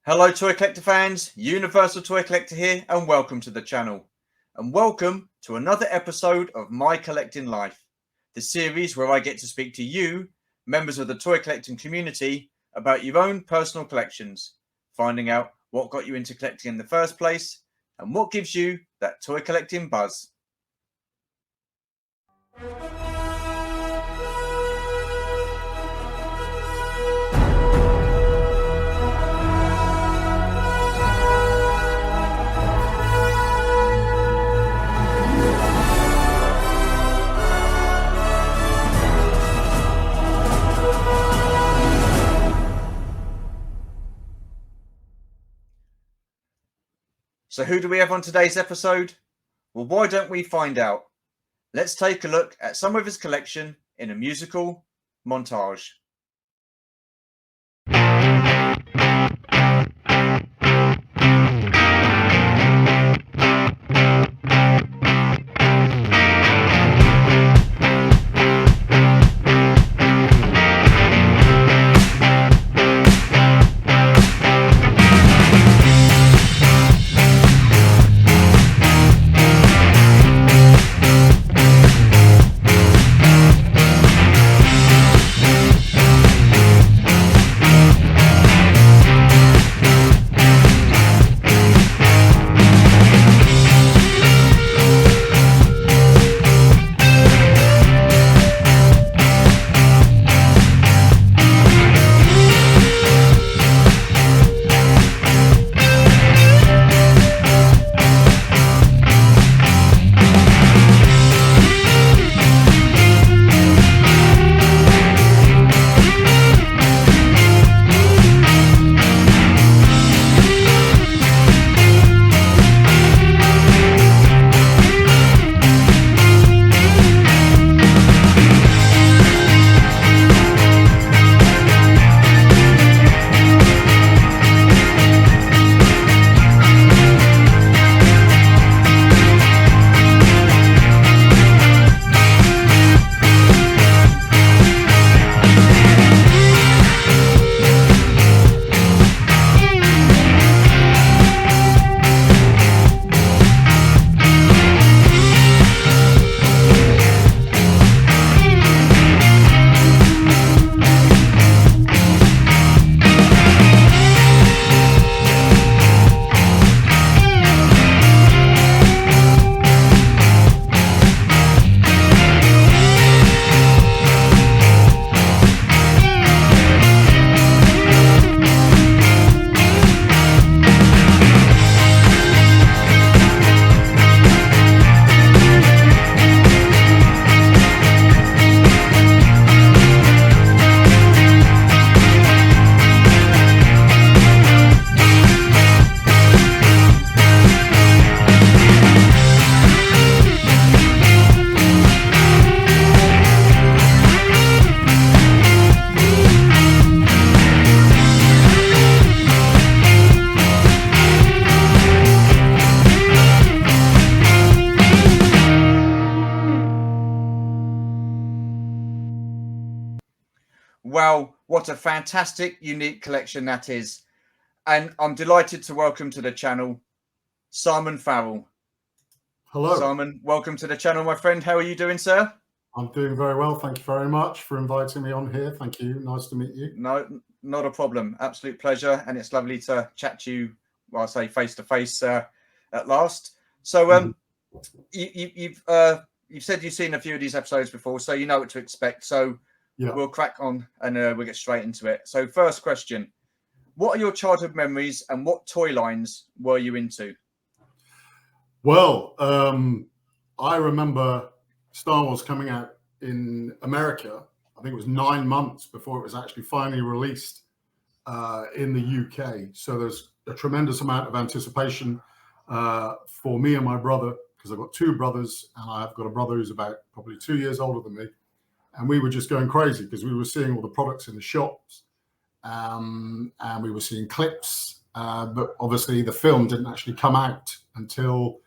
Hello Toy Collector fans, Universal Toy Collector here and welcome to the channel. And welcome to another episode of My Collecting Life, the series where I get to speak to you, members of the toy collecting community, about your own personal collections, finding out what got you into collecting in the first place and what gives you that toy collecting buzz. So who do we have on today's episode? Well, why don't we find out? Let's take a look at some of his collection in a musical montage. Wow, what a fantastic, unique collection that is. And I'm delighted to welcome to the channel, Simon Farrell. Hello. Simon, welcome to the channel, my friend. How are you doing, sir? I'm doing very well. Thank you very much for inviting me on here. Thank you. Nice to meet you. No, not a problem. Absolute pleasure. And it's lovely to chat to you, well, I say face to face at last. So you've said you've seen a few of these episodes before, so you know what to expect. So yeah, we'll crack on and we'll get straight into it. So first question, what are your childhood memories and what toy lines were you into? Well, I remember Star Wars coming out in America. I think it was 9 months before it was actually finally released in the UK. So there's a tremendous amount of anticipation for me and my brother, because I've got two brothers and I've got a brother who's about probably 2 years older than me. And we were just going crazy because we were seeing all the products in the shops and we were seeing clips. But obviously the film didn't actually come out until,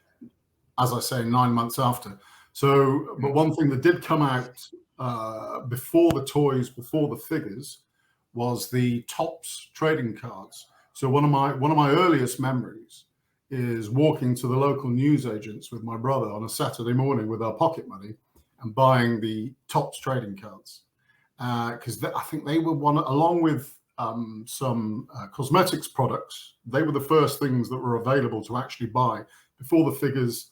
as I say, 9 months after. So, but one thing that did come out before the toys, before the figures, was the Topps trading cards. So one of my earliest memories is walking to the local newsagents with my brother on a Saturday morning with our pocket money and buying the Topps trading cards, because I think they were one, along with some cosmetics products. They were the first things that were available to actually buy before the figures,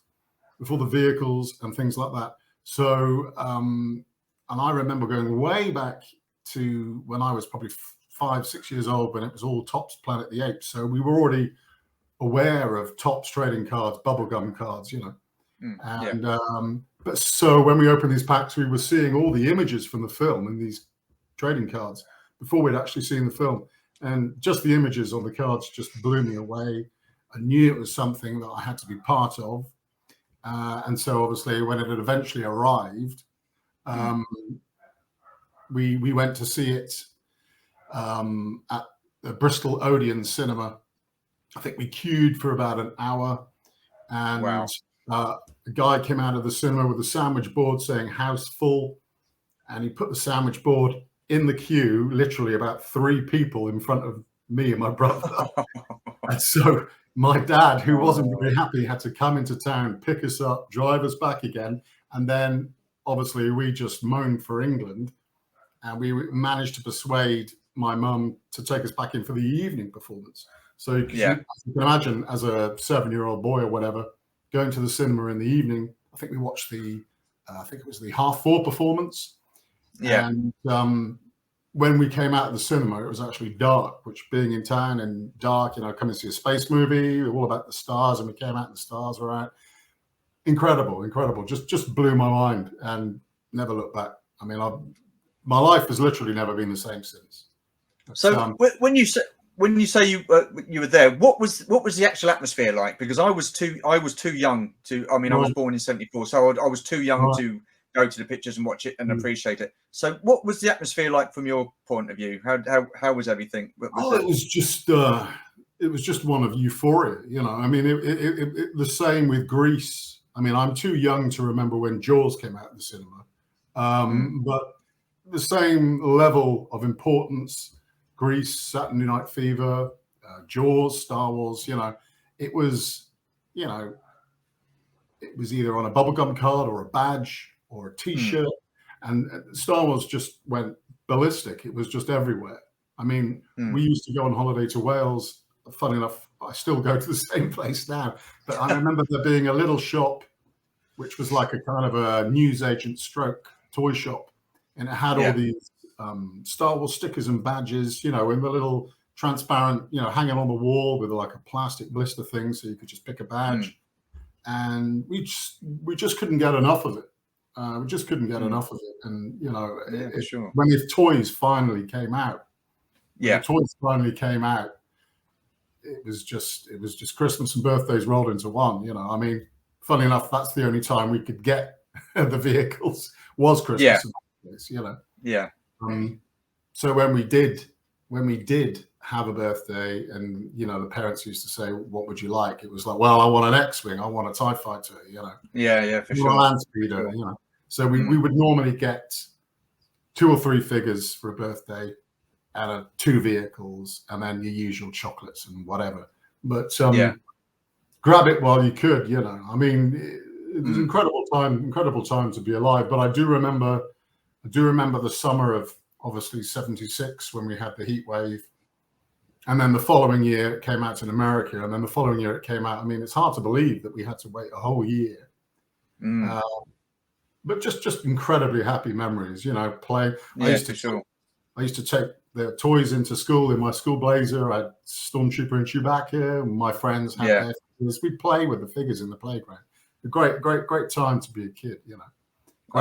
before the vehicles and things like that. So, and I remember going way back to when I was probably 5, 6 years old, when it was all Topps Planet of the Apes. So we were already aware of Topps trading cards, bubblegum cards, you know. And but so when we opened these packs, we were seeing all the images from the film in these trading cards before we'd actually seen the film. And just the images on the cards just blew me away. I knew it was something that I had to be part of. And so obviously when it had eventually arrived, we went to see it at the Bristol Odeon Cinema. I think we queued for about an hour, and a guy came out of the cinema with a sandwich board saying "house full," and he put the sandwich board in the queue, literally about 3 people in front of me and my brother. And so my dad, who wasn't very happy, had to come into town, pick us up, drive us back again, and then obviously we just moaned for England, and we managed to persuade my mum to take us back in for the evening performance. So you can imagine, as a 7-year-old boy or whatever, going to the cinema in the evening. I think we watched I think it was the 4:30 performance. Yeah. And when we came out of the cinema, it was actually dark, which, being in town and dark, you know, coming to see a space movie, all about the stars, and we came out and the stars were out. Incredible. Just blew my mind, and never looked back. I mean, my life has literally never been the same since. So when you say you were there, what was the actual atmosphere like? Because I was too young to. I mean, I was born in '74, so I was too young to go to the pictures and watch it and appreciate it. So, what was the atmosphere like from your point of view? How was everything? It was just one of euphoria. You know, I mean, it the same with Grease. I mean, I'm too young to remember when Jaws came out in the cinema, but the same level of importance. Grease, Saturday Night Fever, Jaws, Star Wars, you know, it was either on a bubblegum card or a badge or a T-shirt, and Star Wars just went ballistic. It was just everywhere. I mean, we used to go on holiday to Wales. Funny enough, I still go to the same place now, but I remember there being a little shop which was like a kind of a newsagent stroke toy shop, and it had all these Star Wars stickers and badges, you know, in the little transparent, you know, hanging on the wall with like a plastic blister thing, so you could just pick a badge. And we just couldn't get enough of it. We just couldn't get enough of it. And you know, when the toys finally came out, it was just Christmas and birthdays rolled into one. You know, I mean, funny enough, that's the only time we could get the vehicles was Christmas and birthdays, you know. Yeah. So when we did have a birthday, and you know, the parents used to say, "What would you like?" It was like, "Well, I want an X-wing, I want a TIE fighter," you know. Yeah, for sure. A land speeder, you know. So we would normally get 2 or 3 figures for a birthday, and 2 vehicles, and then your usual chocolates and whatever. But grab it while you could, you know. I mean, it was incredible time to be alive. But I do remember the summer of obviously '76 when we had the heat wave, and then the following year it came out in America, and then the following year it came out. I mean, it's hard to believe that we had to wait a whole year. But just incredibly happy memories, you know. I used to take the toys into school in my school blazer. I had Stormtrooper and Chewbacca, and my friends had their figures. We'd play with the figures in the playground. A great time to be a kid, you know.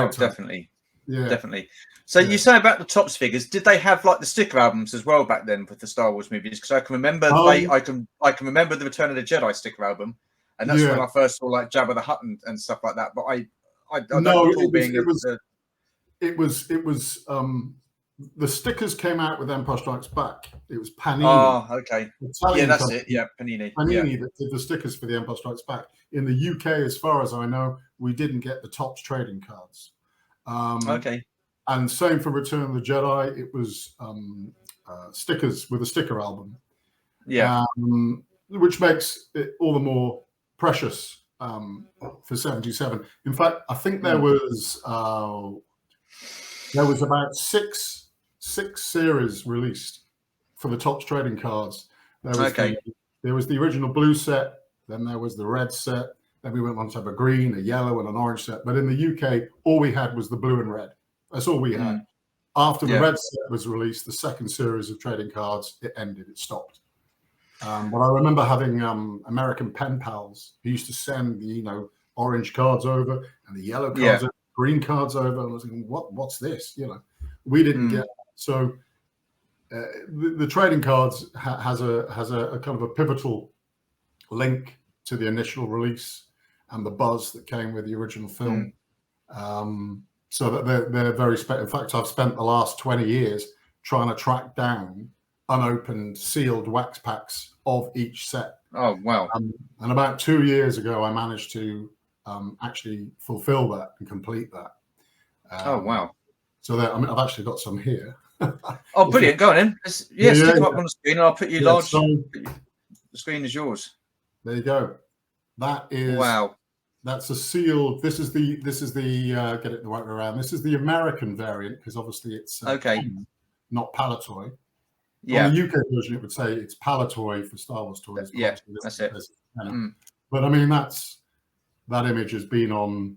Definitely. Yeah, definitely. So you say about the Topps figures, did they have like the sticker albums as well back then with the Star Wars movies? Because I can remember I can remember the Return of the Jedi sticker album, and that's when I first saw like Jabba the Hutt and stuff like that. But I don't recall being it was the stickers came out with Empire Strikes Back. It was Panini. Oh, okay. Italian that's company, it. Yeah, Panini. That did the stickers for the Empire Strikes Back. In the UK, as far as I know, we didn't get the Topps trading cards. Okay. And same for Return of the Jedi. It was stickers with a sticker album. Yeah. Which makes it all the more precious for 77. In fact, I think there was about six series released for the Topps trading cards. There was the original blue set, then there was the red set, then we went on to have a green, a yellow, and an orange set. But in the UK, all we had was the blue and red. That's all we had. After the red set was released, the second series of trading cards, it ended, it stopped. But I remember having American pen pals who used to send the orange cards over and the yellow cards over, green cards over. And I was thinking, what's this? We didn't get that. So the trading cards has a kind of a pivotal link to the initial release and the buzz that came with the original film. So that they're very special. In fact, I've spent the last 20 years trying to track down unopened sealed wax packs of each set. Oh, wow. And about 2 years ago, I managed to actually fulfill that and complete that. Oh, wow. So I've actually got some here. Oh, brilliant. Go on in. Stick them up on the screen and I'll put you large. The screen is yours. There you go. That is, wow. That's a sealed. This is the get it the right way around. This is the American variant because obviously it's not Palatoy. Yeah. On the UK version, it would say it's Palatoy for Star Wars toys. Yeah, that's it. But I mean, that image has been on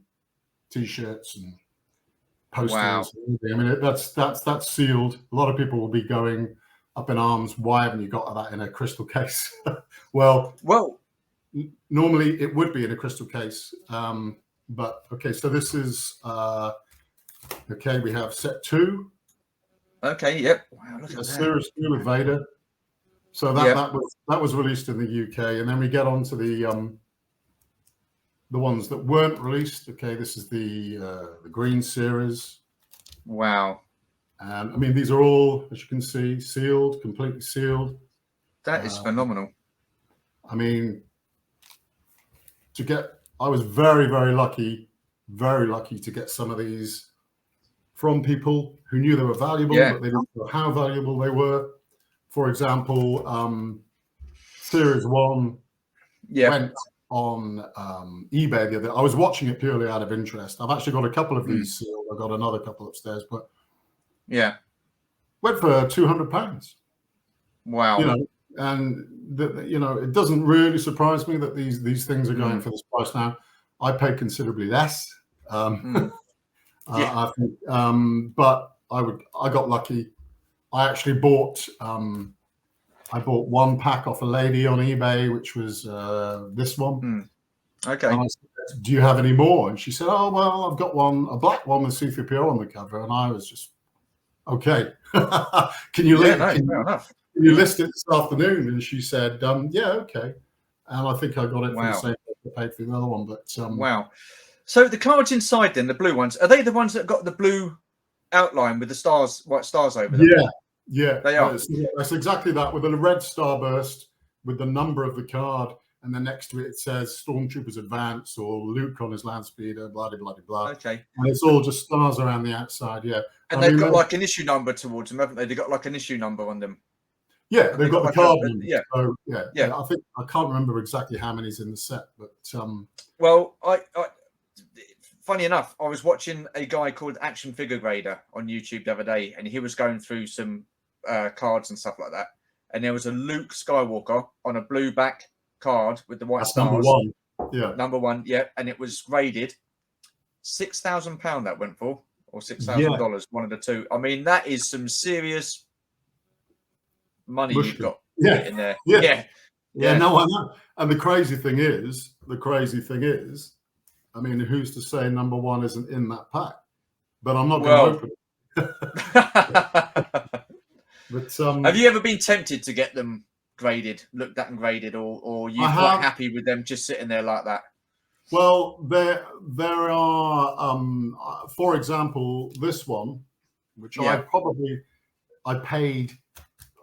T-shirts and posters. Wow. I mean, that's sealed. A lot of people will be going up in arms. Why haven't you got that in a crystal case? well. Normally, it would be in a crystal case, but okay. So this is okay. We have set 2. Okay. Yep. Wow. Look at that. Series 2 with Vader. So that was released in the UK, and then we get on to the ones that weren't released. Okay, this is the green series. Wow. And I mean, these are all, as you can see, sealed, completely sealed. That is phenomenal. I mean. I was very, very lucky to get some of these from people who knew they were valuable, but they didn't know how valuable they were. For example, Series 1 went on eBay the other. I was watching it purely out of interest. I've actually got a couple of these sealed. I've got another couple upstairs, but went for £200. Wow. And it doesn't really surprise me that these things are going for this price now. I paid considerably less. I think, but I got lucky. I actually bought one pack off a lady on eBay, which was this one. Okay. And I said, do you have any more? And she said, oh well, I've got one, a black one with C-3PO on the cover. And I was just okay. Can you fair enough. You listed it this afternoon, and she said, "Yeah, okay." And I think I got it for the same price I paid for the other one. But wow. So the cards inside, then the blue ones, are they the ones that got the blue outline with the stars, white stars over them? Yeah, they are. That's exactly that, with a red starburst with the number of the card, and then next to it says Stormtroopers Advance or Luke on his land speeder, blah blah blah blah. Okay. And it's all just stars around the outside. Yeah. And they've got like an issue number towards them, haven't they? They've got like an issue number on them. Yeah, they've got the card. So, I think I can't remember exactly how many's in the set, but well, I funny enough, I was watching a guy called Action Figure Grader on YouTube the other day, and he was going through some cards and stuff like that, and there was a Luke Skywalker on a blue back card with the white stars. Number one, and it was graded £6,000. That went for, or $6,000, one of the two. I mean, that is some serious money you've got in there. No, I know. And the crazy thing is, I mean, who's to say number 1 isn't in that pack? But I'm not going to open it. But have you ever been tempted to get them graded, looked at and graded, or you quite happy with them just sitting there like that? Well, there are, for example, this one, which I paid.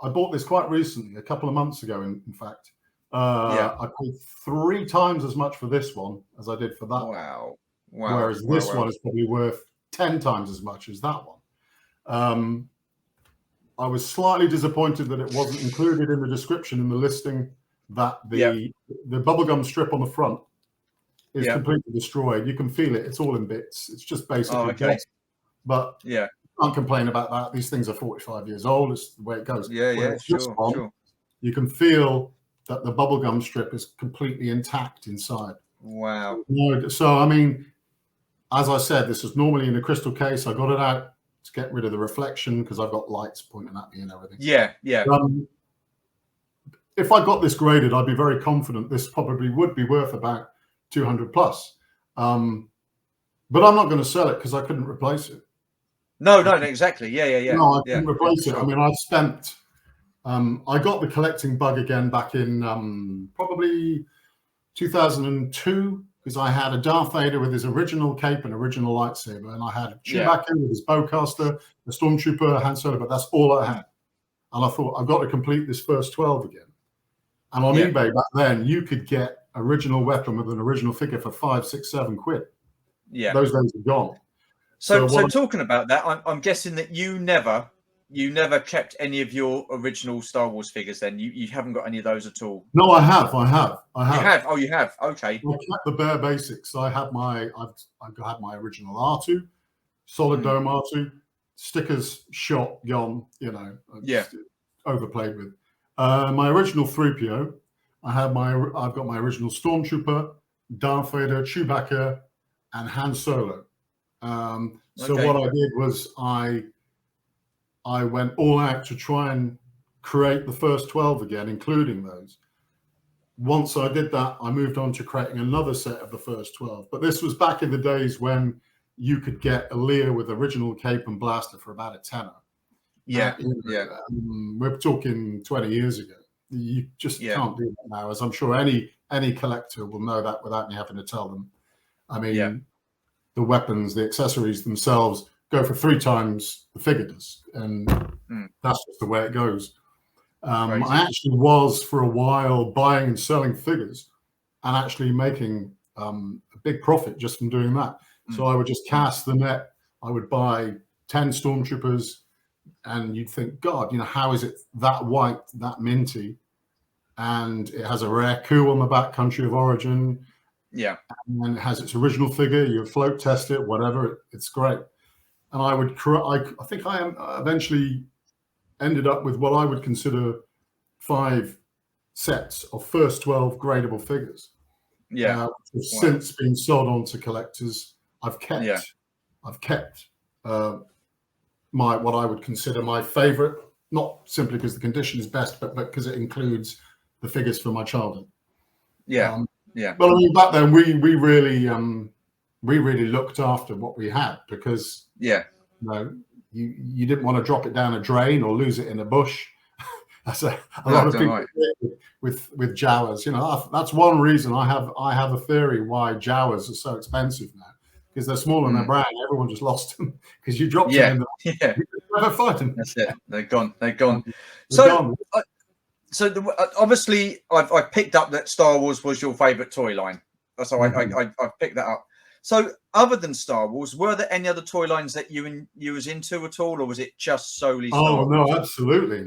I bought this quite recently, a couple of months ago, in fact. I paid 3 times as much for this one as I did for that. Wow. Whereas this one is probably worth 10 times as much as that one. I was slightly disappointed that it wasn't included in the description in the listing that the bubblegum strip on the front is completely destroyed. You can feel it. It's all in bits. It's just basically dust. But can't complain about that. These things are 45 years old. It's the way it goes. Sure. You can feel that the bubblegum strip is completely intact inside. Wow. So, I mean, as I said, this is normally in a crystal case. I got it out to get rid of the reflection because I've got lights pointing at me and everything. Yeah. If I got this graded, I'd be very confident this probably would be worth about 200 plus. But I'm not going to sell it because I couldn't replace it. No, exactly. Yeah. No, I couldn't replace it. I mean, I spent, I got the collecting bug again back in probably 2002 because I had a Darth Vader with his original cape and original lightsaber, and I had Chewbacca with his bowcaster, the Stormtrooper, Han Solo, but that's all I had. And I thought, I've got to complete this first 12 again. And on eBay back then, you could get original weapon with an original figure for 5, 6, 7 quid. Yeah. Those days are gone. So talking about that, I'm guessing that you never kept any of your original Star Wars figures. Then you haven't got any of those at all. No, I have. You have. Oh, you have. Okay. I kept the bare basics. I had I've had my original R2, solid dome R2, stickers shot, gone. You know, overplayed with. My original 3PO. I've got my original Stormtrooper, Darth Vader, Chewbacca, and Han Solo. So what I did was I went all out to try and create the first 12 again, including those. Once I did that, I moved on to creating another set of the first 12. But this was back in the days when you could get a Leia with original cape and blaster for about a tenner. We're talking 20 years ago. You just can't do that now, as I'm sure any collector will know that without me having to tell them. I mean, the weapons, the accessories themselves go for 3 times the figure does, and that's just the way it goes. I actually was for a while buying and selling figures and actually making a big profit just from doing that. So I would just cast the net. I would buy 10 Stormtroopers, and you'd think, God, you know, how is it that white, that minty, and it has a rare coup on the back, country of origin. And it has its original figure. You float test it, whatever. It's great. And I would, I think I eventually ended up with what I would consider 5 sets of first 12 gradable figures. Which have since been sold on to collectors. I've kept my what I would consider my favorite, not simply because the condition is best, but because it includes the figures from my childhood. But I mean, back then we really looked after what we had, because you know, you didn't want to drop it down a drain or lose it in a bush. That's a lot of people with Jawas. You know, that's one reason I have a theory why Jawas are so expensive now, because they're small and they're brown. Everyone just lost them because you dropped them in the you never find them. That's it. They're gone. So obviously I've picked up that Star Wars was your favorite toy line. So I picked that up. So other than Star Wars, were there any other toy lines that you was into at all, or was it just solely Star Wars? No, absolutely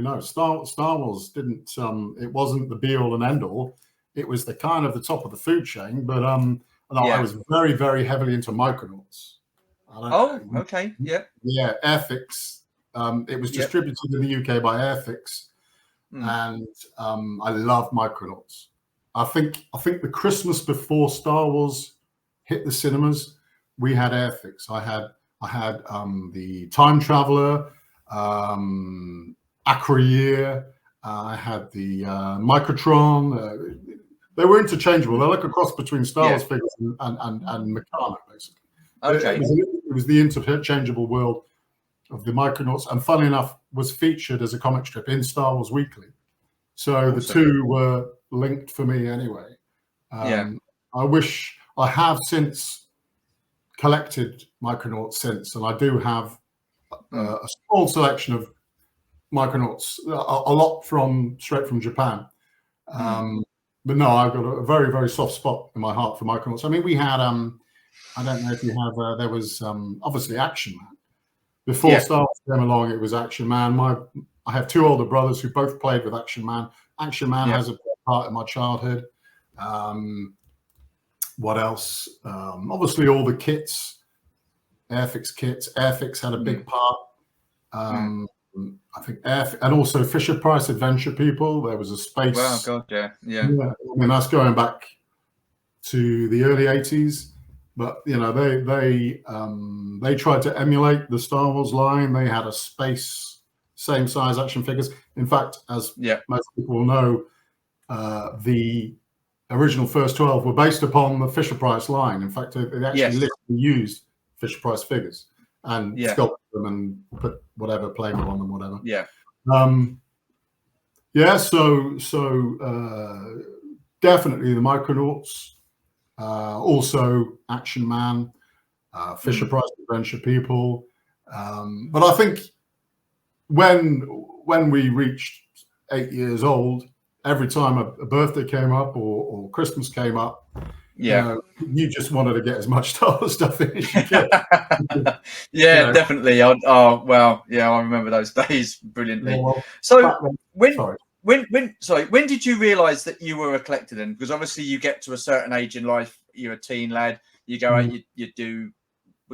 no. Star Wars didn't. It wasn't the be all and end all. It was the kind of the top of the food chain. But I was very, very heavily into Micronauts. Airfix. It was distributed in the UK by Airfix, and I love Micronauts. I think the Christmas before Star Wars hit the cinemas, we had Airfix. I had the Time Traveler, Acroyear. I had the Microtron. They were interchangeable. They're like a cross between Star Wars figures and Meccano, basically. It was the interchangeable world of the Micronauts, and funnily enough, was featured as a comic strip in Star Wars Weekly. So the two were linked for me anyway. I wish I have since collected Micronauts since, and I do have a small selection of Micronauts, a lot straight from Japan. But no, I've got a very, very soft spot in my heart for Micronauts. I mean, we had I don't know if you have there was obviously Action Man, Before Star Wars came along, it was Action Man. I have two older brothers who both played with Action Man. Action Man has a part in my childhood. What else? Obviously, all the kits, Airfix kits. Airfix had a big part. I think and also Fisher Price Adventure People. There was a space. Wow, God, yeah. I mean, that's going back to the early '80s. But you know, they tried to emulate the Star Wars line. They had a space, same size action figures. In fact, as most people will know, the original first 12 were based upon the Fisher Price line. In fact, they actually literally used Fisher Price figures and sculpted them and put whatever playable on them, whatever. So definitely the Micronauts. Also Action Man, Fisher Price Adventure People. But I think when we reached 8 years old, every time a birthday came up or Christmas came up, you just wanted to get as much Star Wars stuff in as you could. Definitely. I remember those days brilliantly. When did you realize that you were a collector then? Because obviously you get to a certain age in life, you're a teen lad, you go out, you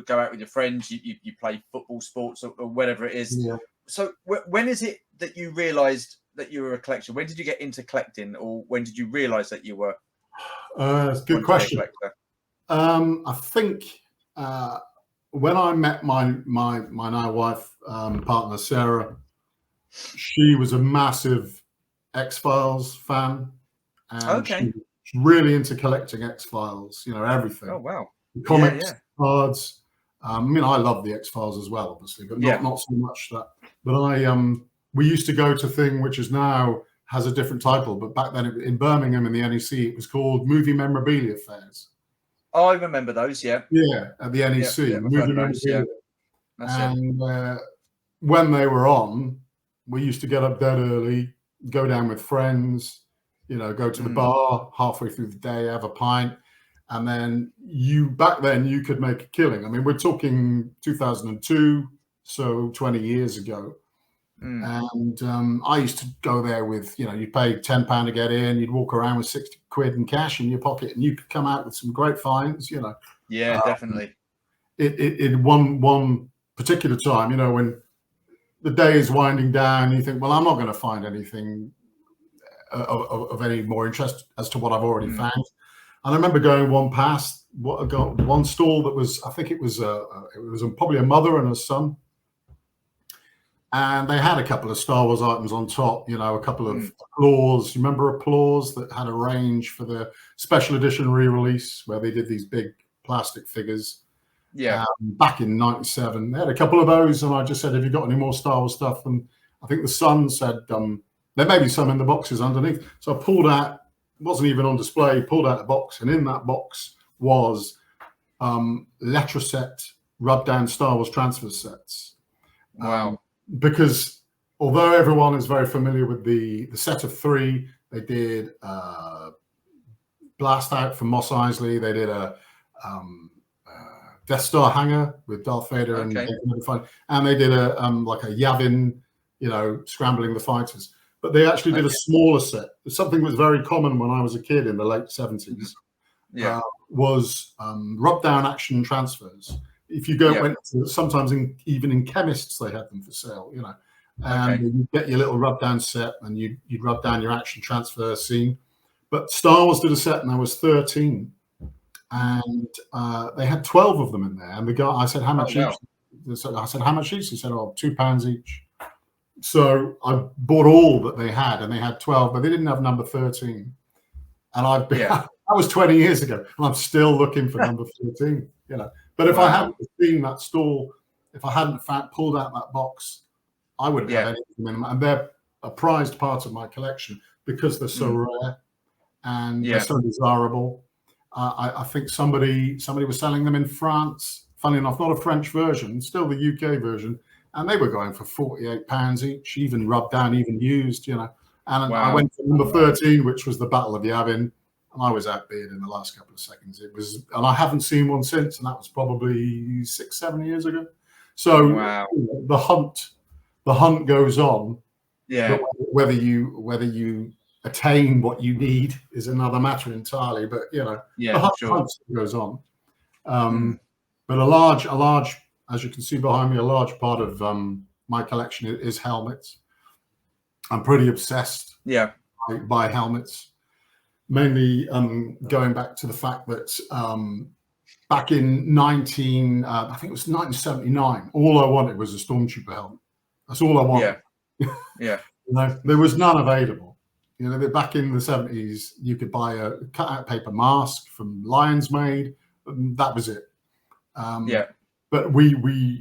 go out with your friends, you play football, sports, or whatever it is. So when is it that you realized that you were a collector? When did you get into collecting, or when did you realize that you were? That's a good question. I think when I met my now wife, partner Sarah, she was a massive X-Files fan, and she was really into collecting X-Files. You know, everything. Oh wow! Comics, cards. I mean, I love the X-Files as well, obviously, but not so much that. But we used to go to thing which is now has a different title, but back then in Birmingham in the NEC, it was called Movie Memorabilia Fairs. Oh, I remember those. Yeah, at the NEC, Movie Memorabilia. And when they were on, we used to get up dead early, go down with friends, you know, go to the bar halfway through the day, have a pint, and then back then you could make a killing. I mean, we're talking 2002, so 20 years ago. And I used to go there with, you know, you pay £10 to get in, you'd walk around with 60 quid in cash in your pocket, and you could come out with some great finds, you know. Yeah, definitely. In one particular time, you know, when the day is winding down, you think, well, I'm not going to find anything of any more interest as to what I've already found. And I remember going one stall that was, I think it was probably a mother and a son. And they had a couple of Star Wars items on top, you know, a couple of Applause. You remember Applause that had a range for the special edition re-release where they did these big plastic figures. Back in '97, they had a couple of those, and I just said, "Have you got any more Star Wars stuff?" And I think the son said, "There may be some in the boxes underneath." So I pulled out, it wasn't even on display, pulled out a box, and in that box was Letraset rub-down Star Wars transfer sets. Wow. Because although everyone is very familiar with the set of 3, they did Blast Out from Mos Eisley, they did a Death Star hangar with Darth Vader and they did a like a Yavin, you know, scrambling the fighters. But they actually did a smaller set. Something that was very common when I was a kid in the late 70s. Was rub-down action transfers. If you went to, sometimes even in chemists they had them for sale, you know, and you get your little rub down set and you'd rub down your action transfer scene. But Star Wars did a set and there was 13, and they had 12 of them in there. And the guy, I said, "How much each?" I said, "How much each?" He said, "Oh, £2 each." So I bought all that they had, and they had 12, but they didn't have number 13. And that was 20 years ago, and I'm still looking for number 13, you know. But if I hadn't seen that stall, if I hadn't pulled out that box, I wouldn't have anything in them. And they're a prized part of my collection because they're so rare and they're so desirable. I think somebody was selling them in France. Funny enough, not a French version, still the UK version, and they were going for £48 each, even rubbed down, even used, you know. And I went for number 13, which was the Battle of Yavin. And I was outbid in the last couple of seconds. And I haven't seen one since, and that was probably 6-7 years ago. So Wow. the hunt goes on. Yeah. But whether you attain what you need is another matter entirely. But the hunt goes on. But a large, as you can see behind me, a large part of my collection is helmets. I'm pretty obsessed by helmets, mainly going back to the fact that back in I think it was 1979, all I wanted was a Stormtrooper helmet. That's all I wanted. Yeah. There was none available. Back in the 70s, you could buy a cut-out paper mask from Lion's Made, and that was it. But we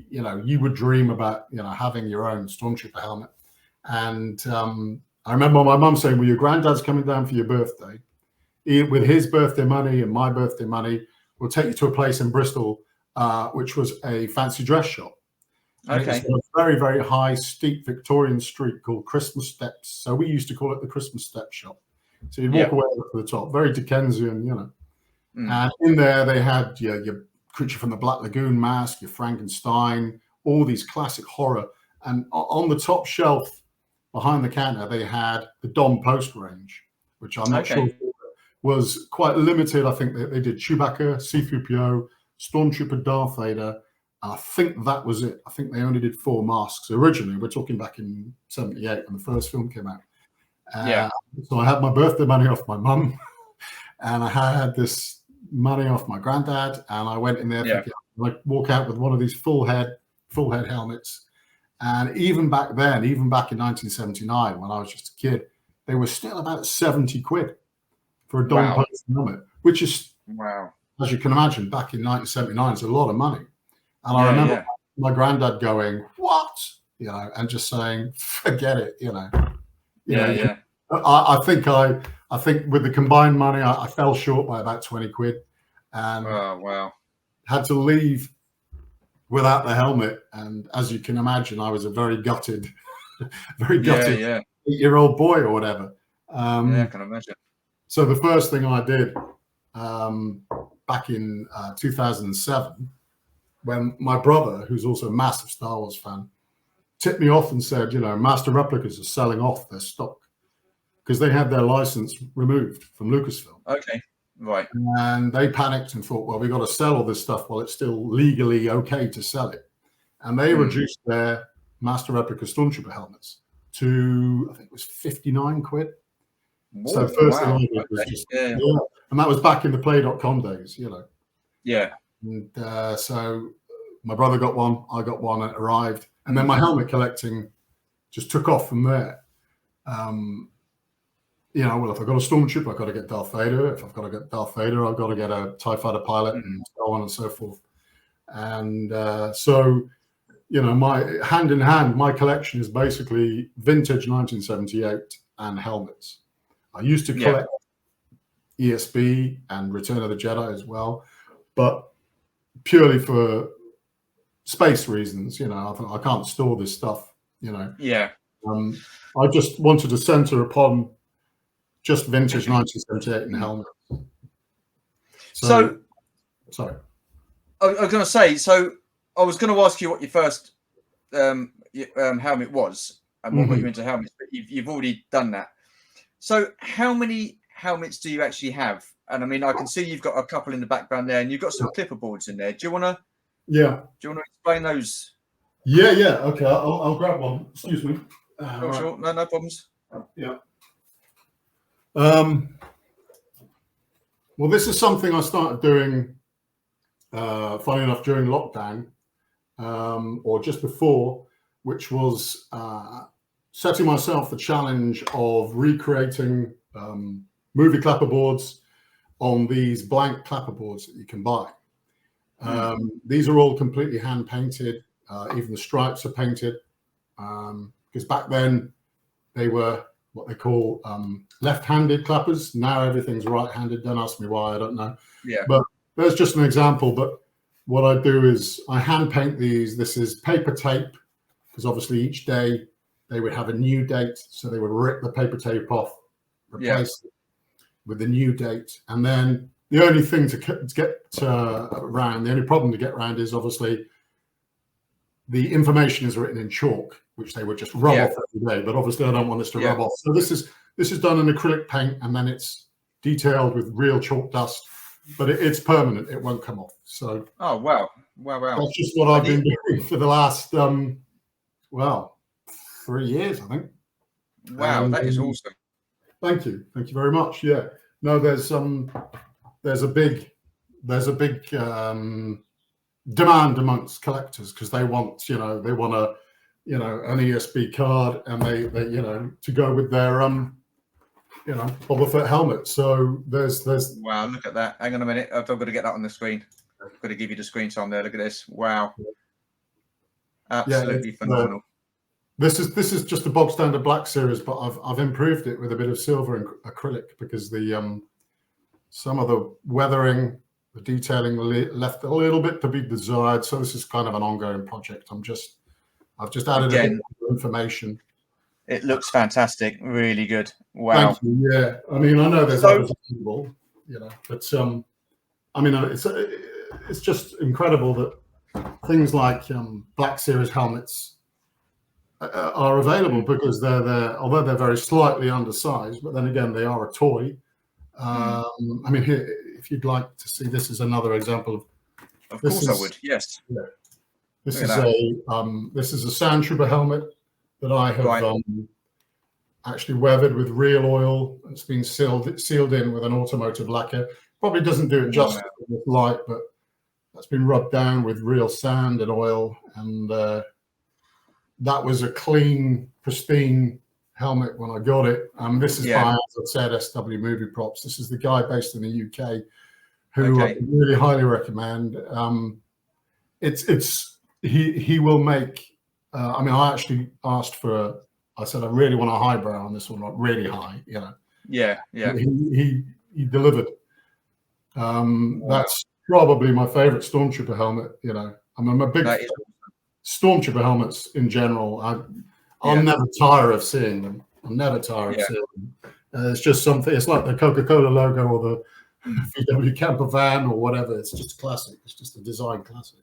you would dream about having your own Stormtrooper helmet. And I remember my mum saying, well, your granddad's coming down for your birthday. With his birthday money and my birthday money, we'll take you to a place in Bristol, which was a fancy dress shop. And it was a very, very high, steep Victorian street called Christmas Steps. So we used to call it the Christmas Steps shop. So you'd walk away up to the top, very Dickensian, And in there they had your Creature from the Black Lagoon mask, your Frankenstein, all these classic horror. And on the top shelf behind the counter, they had the Dom Post range, which I'm not sure was quite limited. I think they did Chewbacca, C-3PO, Stormtrooper, Darth Vader. I think that was it. I think they only did 4 masks originally. We're talking back in '78 when the first film came out. So I had my birthday money off my mum, and I had this money off my granddad, and I went in there thinking, like, walk out with one of these full head helmets. And even back then, even back in 1979, when I was just a kid, they were still about 70 quid for a Dom Post helmet, which is, as you can imagine, back in 1979, it's a lot of money. And I remember my granddad going, what? And just saying, forget it, I think with the combined money, I fell short by about 20 quid and had to leave without the helmet. And as you can imagine, I was a very gutted 8-year-old boy or whatever. I can imagine. So the first thing I did back in 2007, when my brother, who's also a massive Star Wars fan, tipped me off and said, Master Replicas are selling off their stock because they had their license removed from Lucasfilm. Okay, right. And they panicked and thought, well, we've got to sell all this stuff while it's still legally okay to sell it. And they reduced their Master Replica Stormtrooper helmets to, I think it was 59 quid. So the first thing I did was just, and that was back in the play.com days, And so my brother got one, I got one, it arrived. And then my helmet collecting just took off from there. Well, if I've got a Stormtrooper, I've got to get Darth Vader. If I've got to get Darth Vader, I've got to get a TIE Fighter pilot and so on and so forth. And so, my hand in hand, my collection is basically vintage 1978 and helmets. I used to collect ESB and Return of the Jedi as well, but purely for space reasons, I can't store this stuff, I just wanted to center upon just vintage 1978 and helmet. So sorry. I was going to say, so I was going to ask you what your first helmet was and what got you into helmets, but you've already done that. So how many helmets do you actually have? And I mean, I can see you've got a couple in the background there, and you've got some Clapperboards in there. Do you want to? Yeah. Do you want to explain those? Yeah. Okay, I'll grab one. Excuse me. Sure. No problems. Yeah. Well, this is something I started doing, funny enough, during lockdown, or just before, which was setting myself the challenge of recreating movie clapperboards on these blank clapperboards that you can buy. These are all completely hand painted. Even the stripes are painted, because back then they were what they call left-handed clappers. Now everything's right-handed. Don't ask me why, I don't know. Yeah. But there's just an example. But what I do is I hand paint these. This is paper tape, because obviously each day they would have a new date. So they would rip the paper tape off, replace it with the new date. And then the only thing to get around, the only problem to get around is obviously the information is written in chalk, which they would just rub off every day. But obviously, I don't want this to rub off. So this is done in acrylic paint, and then it's detailed with real chalk dust. But it's permanent; it won't come off. So wow. That's just what I've been doing for the last 3 years, I think. Wow, that is awesome. Thank you very much. Yeah, no, there's a big demand amongst collectors because they want an ESB card, and they to go with their Boba Fett helmet. So there's wow, look at that. Hang on a minute, I've got to get that on the screen. I've got to give you the screen time there. Look at this. Wow, absolutely phenomenal. This is just a bog standard black series, but I've improved it with a bit of silver and acrylic because the some of the weathering, the detailing left a little bit to be desired. So this is kind of an ongoing project. I've just added a bit more information. It looks fantastic, really good. Wow. Thank you. Yeah, I mean, I know there's others available, but I mean, it's just incredible that things like Black Series helmets are available because although they're very slightly undersized, but then again, they are a toy. I mean, here, if you'd like to see, this is another example of course I would. Yes. Yeah. This is a Sand Trooper helmet that I have actually weathered with real oil. It's been sealed in with an automotive lacquer. Probably doesn't do it justice with light, but that's been rubbed down with real sand and oil, and that was a clean, pristine helmet when I got it. This is by, as I said, SW Movie Props. This is the guy based in the UK who I really highly recommend. He will make. I mean, I actually asked for. I said I really want a highbrow on this one, like really high. Yeah. He delivered. That's probably my favorite Stormtrooper helmet. I'm a big Stormtrooper helmets in general. I'll never tire of seeing them. I'll never tire of seeing them. It's just something. It's like the Coca-Cola logo or the VW camper van or whatever. It's just a classic. It's just a design classic.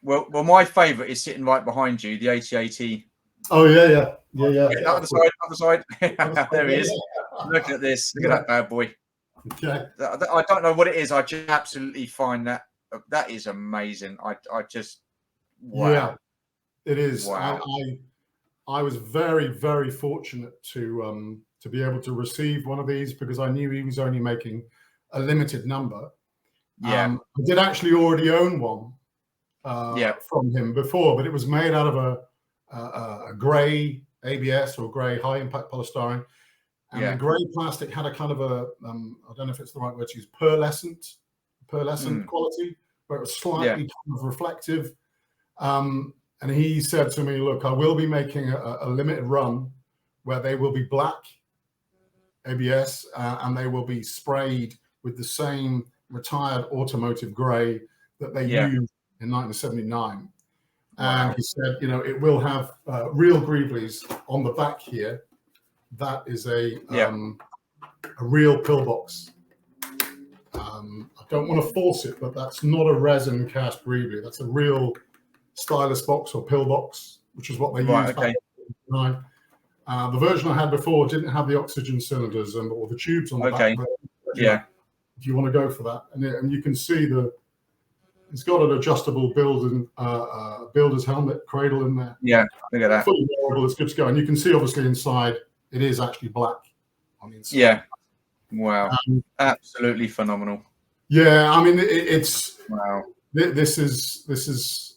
Well, my favourite is sitting right behind you, the AT-AT. Oh yeah. Other side. There he is. Look at this. Look at that bad boy. Okay. I don't know what it is. I just absolutely find that is amazing. I just wow. Yeah, it is. Wow. I was very, very fortunate to be able to receive one of these because I knew he was only making a limited number. I did actually already own one from him before, but it was made out of a grey ABS or grey high impact polystyrene. And the grey plastic had a kind of a, I don't know if it's the right word to use, pearlescent quality, where it was slightly kind of reflective. And he said to me, look, I will be making a limited run where they will be black ABS and they will be sprayed with the same retired automotive grey that they used in 1979. And he said, it will have real greeblies on the back here. That is a real pillbox. I don't want to force it, but that's not a resin cast greebly. That's a real stylus box or pillbox, which is what they used back in the time. The version I had before didn't have the oxygen cylinders or the tubes on the back. But, if you want to go for that, and you can see it's got an adjustable builder's helmet cradle in there. Yeah, look at that. Fully wearable. It's good to go, and you can see obviously inside. It is actually black on the inside. Yeah. Wow. Absolutely phenomenal. Yeah, I mean it's wow. This is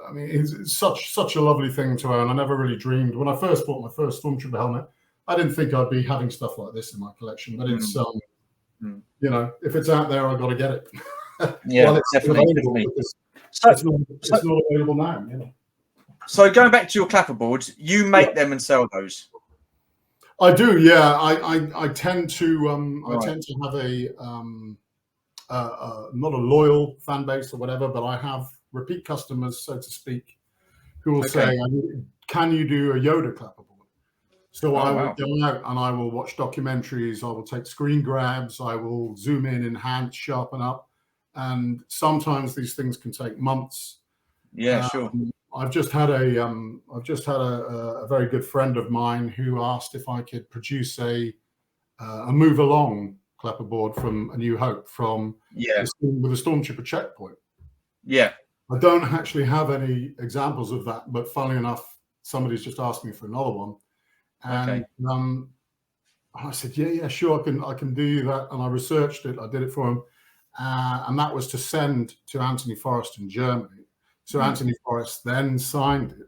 I mean it's such a lovely thing to own. I never really dreamed when I first bought my first Stormtrooper helmet. I didn't think I'd be having stuff like this in my collection, but it's if it's out there, I've got to get it. Yeah, it's definitely. It's not available now. So going back to your clapperboards, you make them and sell those. I do, yeah. I tend to I tend to have a not a loyal fan base or whatever, but I have repeat customers, so to speak, who will say, "Can you do a Yoda clapperboard?" So I will go out and I will watch documentaries. I will take screen grabs. I will zoom in, enhance, sharpen up, and sometimes these things can take months. Yeah, sure. I've just had a very good friend of mine who asked if I could produce a move along clapperboard from A New Hope with a Stormtrooper checkpoint. Yeah. I don't actually have any examples of that, but funnily enough, somebody's just asked me for another one, and I said, yeah, sure, I can do that, and I researched it. I did it for him, and that was to send to Anthony Forrest in Germany. So Anthony Forrest then signed it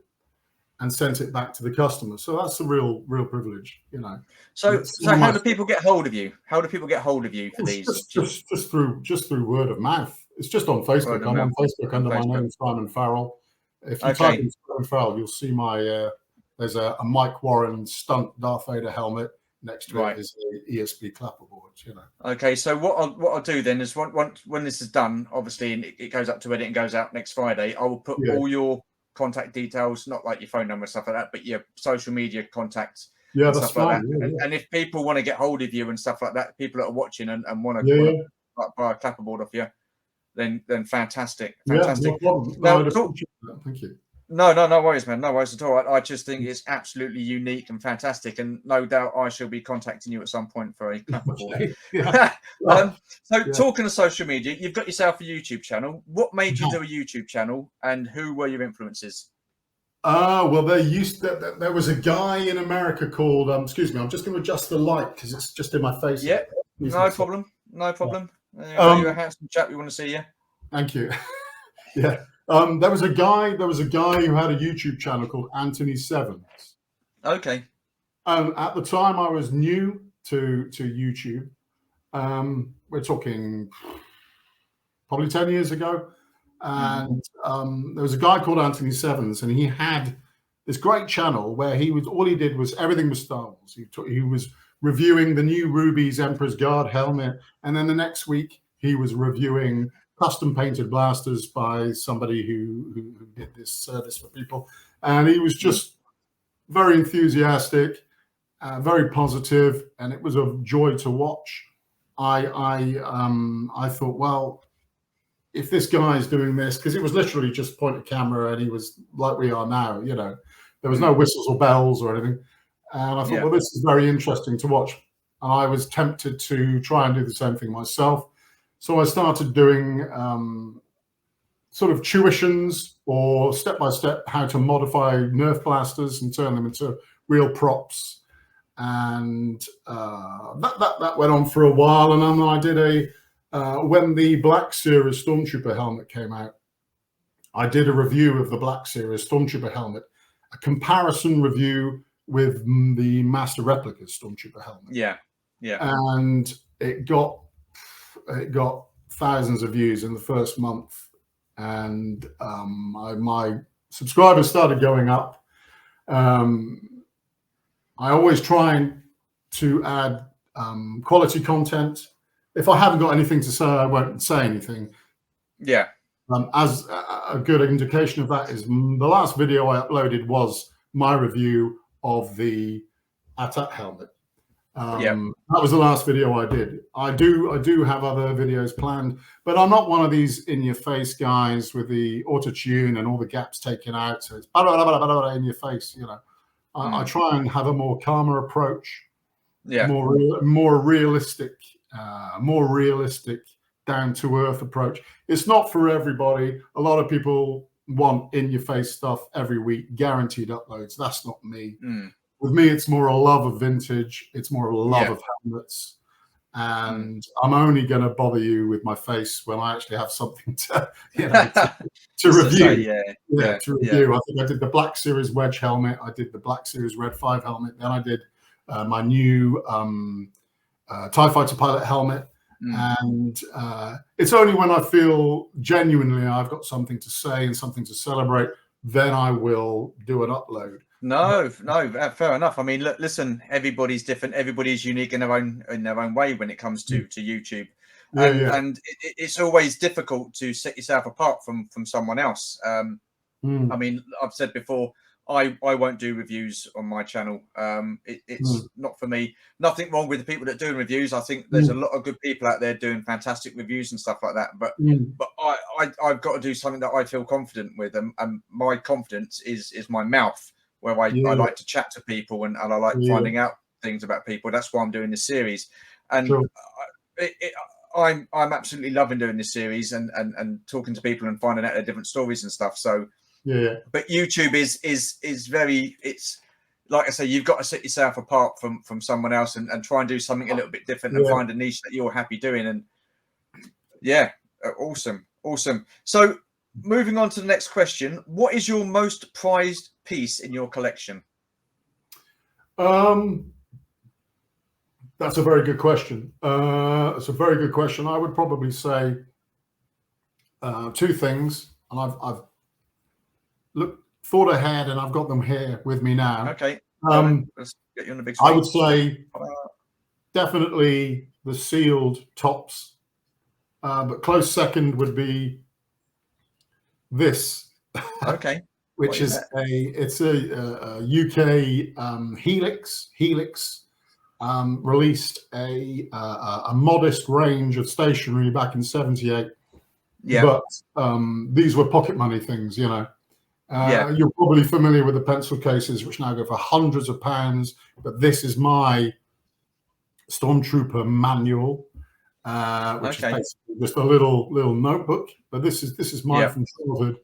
and sent it back to the customer. So that's a real privilege, you know. So how do people get hold of you? How do people get hold of you for these? Just through word of mouth. It's just on Facebook. I'm on Facebook under my name, Simon Farrell. If you type in Simon Farrell, you'll see my there's a Mike Warren stunt Darth Vader helmet. Next to it is the ESP clapperboards, you know. Okay, so what I'll do then is when this is done, obviously, and it goes up to edit and goes out next Friday, I will put all your contact details, not like your phone number and stuff like that, but your social media contacts. Yeah, that's fine. Like that. And if people want to get hold of you and stuff like that, people that are watching and want to buy a clapperboard off you, then fantastic. Yeah, no problem. Thank you. No worries, man. No worries at all. I just think it's absolutely unique and fantastic, and no doubt I shall be contacting you at some point for a clapperboard. Talking of social media, you've got yourself a YouTube channel. What made you do a YouTube channel, and who were your influences? Well, there was a guy in America called. Excuse me, I'm just going to adjust the light because it's just in my face. Yeah, no problem. You're a handsome chap. We want to see you. Thank you. Yeah. There was a guy who had a YouTube channel called Anthony Sevens. Okay. At the time I was new to YouTube. We're talking probably 10 years ago. And there was a guy called Anthony Sevens, and he had this great channel where all he did was everything was Star Wars. He was reviewing the new Ruby's Emperor's Guard helmet, and then the next week he was reviewing custom painted blasters by somebody who did this service for people, and he was just very enthusiastic, very positive, and it was a joy to watch. I thought, well, if this guy's doing this, because it was literally just point a camera, and he was like we are now, you know, there was no whistles or bells or anything, and I thought, well, this is very interesting to watch, and I was tempted to try and do the same thing myself. So I started doing sort of tuitions or step-by-step how to modify Nerf blasters and turn them into real props. And that went on for a while. And then I did when the Black Series Stormtrooper helmet came out, I did a review of the Black Series Stormtrooper helmet, a comparison review with the Master Replica Stormtrooper helmet. Yeah. And it got thousands of views in the first month, and my subscribers started going up. I always try to add quality content. If I haven't got anything to say, I won't say anything. Yeah. As a good indication of that is the last video I uploaded was my review of the ATAT helmet. That was the last video I did. I do have other videos planned, but I'm not one of these in-your-face guys with the auto-tune and all the gaps taken out, so it's in your face, you know. I try and have a more calmer approach, more realistic, down-to-earth approach. It's not for everybody. A lot of people want in-your-face stuff every week, guaranteed uploads. That's not me. With me, it's more a love of vintage. It's more a love of helmets. And I'm only going to bother you with my face when I actually have something to, to review. To review. I think I did the Black Series Wedge helmet. I did the Black Series Red 5 helmet. Then I did my new TIE Fighter pilot helmet. And it's only when I feel genuinely I've got something to say and something to celebrate, then I will do an upload. No, fair enough. I mean, look, listen, everybody's different. Everybody's unique in their own way when it comes to YouTube, and it's always difficult to set yourself apart from someone else. I mean, I've said before, I won't do reviews on my channel. It's not for me. Nothing wrong with the people that do reviews. I think there's a lot of good people out there doing fantastic reviews and stuff like that. But I've got to do something that I feel confident with, and my confidence is my mouth, where I like to chat to people and I like finding out things about people. That's why I'm doing this series, and I'm absolutely loving doing this series and talking to people and finding out their different stories and stuff. So. Yeah. But YouTube is very, it's like I say, you've got to set yourself apart from someone else and try and do something a little bit different and find a niche that you're happy doing. And awesome. So moving on to the next question, what is your most prized piece in your collection? That's a very good question. It's a very good question. I would probably say two things, and I've thought ahead, and I've got them here with me now. Okay. Let's get you on the big screen. I would say definitely the sealed tops, but close second would be this. Okay. Which is a UK Helix. Helix released a modest range of stationery back in '78. Yeah. But these were pocket money things, you know. You're probably familiar with the pencil cases, which now go for hundreds of pounds. But this is my Stormtrooper manual, which is basically just a little notebook. But this is mine from childhood,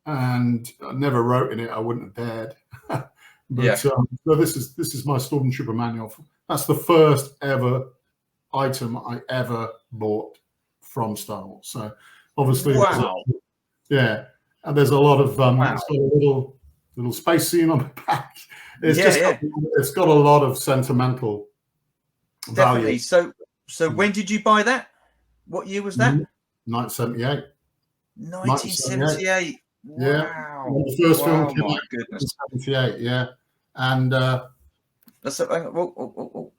and I never wrote in it. I wouldn't have dared. But so this is my Stormtrooper manual. That's the first ever item I ever bought from Star Wars. So obviously, and there's a lot of it's got a little space scene on the back. It's got a lot of sentimental value. So when did you buy that? What year was that? 1978. 1978. Yeah. When the first film came out, goodness. 1978. Yeah, and that's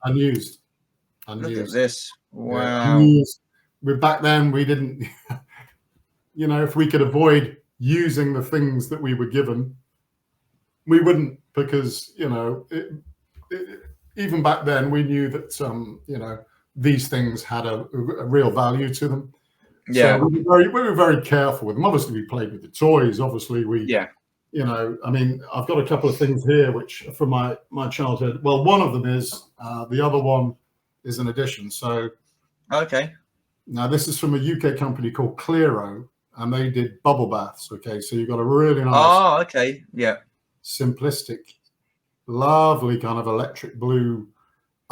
unused. Look at this. Wow. Yeah, unused. Back then we didn't. You know, if we could avoid using the things that we were given, we wouldn't, because you know, even back then we knew that you know, these things had a real value to them. So we were very careful with them. Obviously, we played with the toys. Obviously, you know, I mean, I've got a couple of things here which are from my childhood. Well, one of them is the other one is an addition. So now this is from a UK company called Clearo. And they did bubble baths. Okay, so you've got a really nice, simplistic, lovely kind of electric blue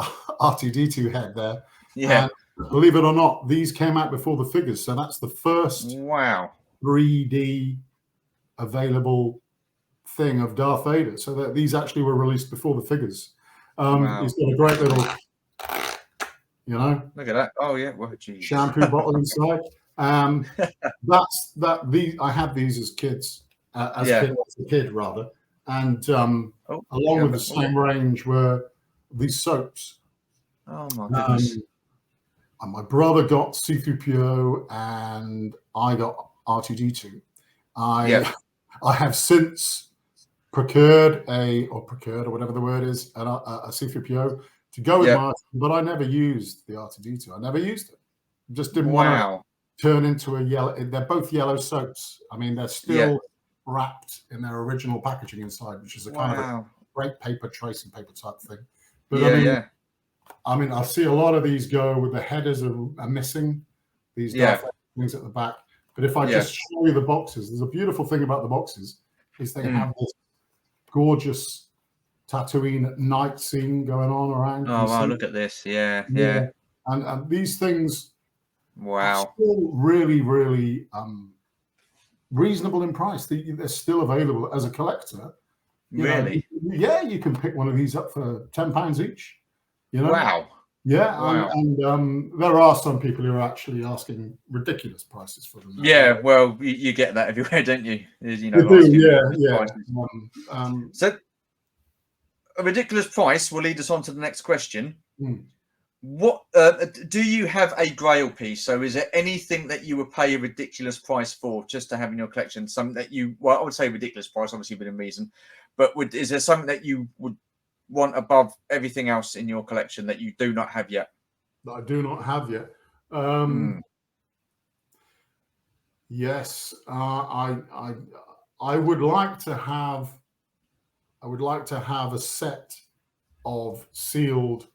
R2D2 head there. And believe it or not, these came out before the figures, so that's the first 3D available thing of Darth Vader. So that these actually were released before the figures. He's got a great little, you know, look at that. Oh yeah, shampoo bottle inside. I had these as kids, as a kid rather, and along with the same range were these soaps. Oh my goodness! And my brother got C-3PO, and I got R2D2. I have since procured or whatever the word is, a C-3PO to go with my, but I never used the R2D2. I never used it. Just didn't want to turn into a yellow. They're both yellow soaps. I mean, they're still wrapped in their original packaging inside, which is a kind of a great paper, tracing paper type thing. But I mean, I see a lot of these go with the headers are missing, these things at the back. But if I just show you the boxes, there's a beautiful thing about the boxes is they have this gorgeous Tatooine night scene going on around. Oh wow! Look at this. And these things. Wow. Still really, really reasonable in price. They're still available as a collector. Really? You can pick one of these up for £10 each. You know? Wow. Yeah, and there are some people who are actually asking ridiculous prices for them. Yeah, well, you get that everywhere, don't you? You know, So a ridiculous price will lead us on to the next question. What do you have a Grail piece? So is there anything that you would pay a ridiculous price for just to have in your collection? Something that I would say ridiculous price, obviously within reason, but is there something that you would want above everything else in your collection that you do not have yet? That I do not have yet. Yes, I would like to have. I would like to have a set of sealed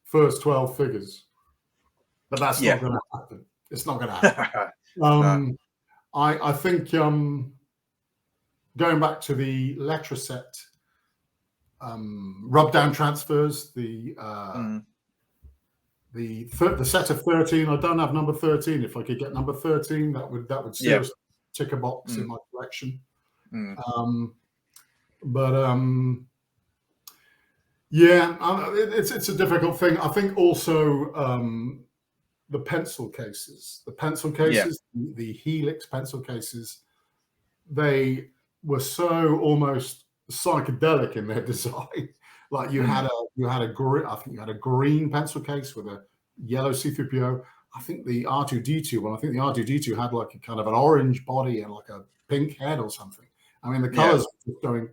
first 12 figures, but that's not going to happen. It's not going to happen. No. I think going back to the letter set, rub down transfers, the set of 13. I don't have number 13. If I could get number 13, that would seriously tick a box in my collection. It's a difficult thing. I think also the pencil cases, the Helix pencil cases, they were so almost psychedelic in their design. Like you had a green pencil case with a yellow C3PO. I think the R2D2 one. I think the R2D2 had like a kind of an orange body and like a pink head or something. I mean, the colors were just going.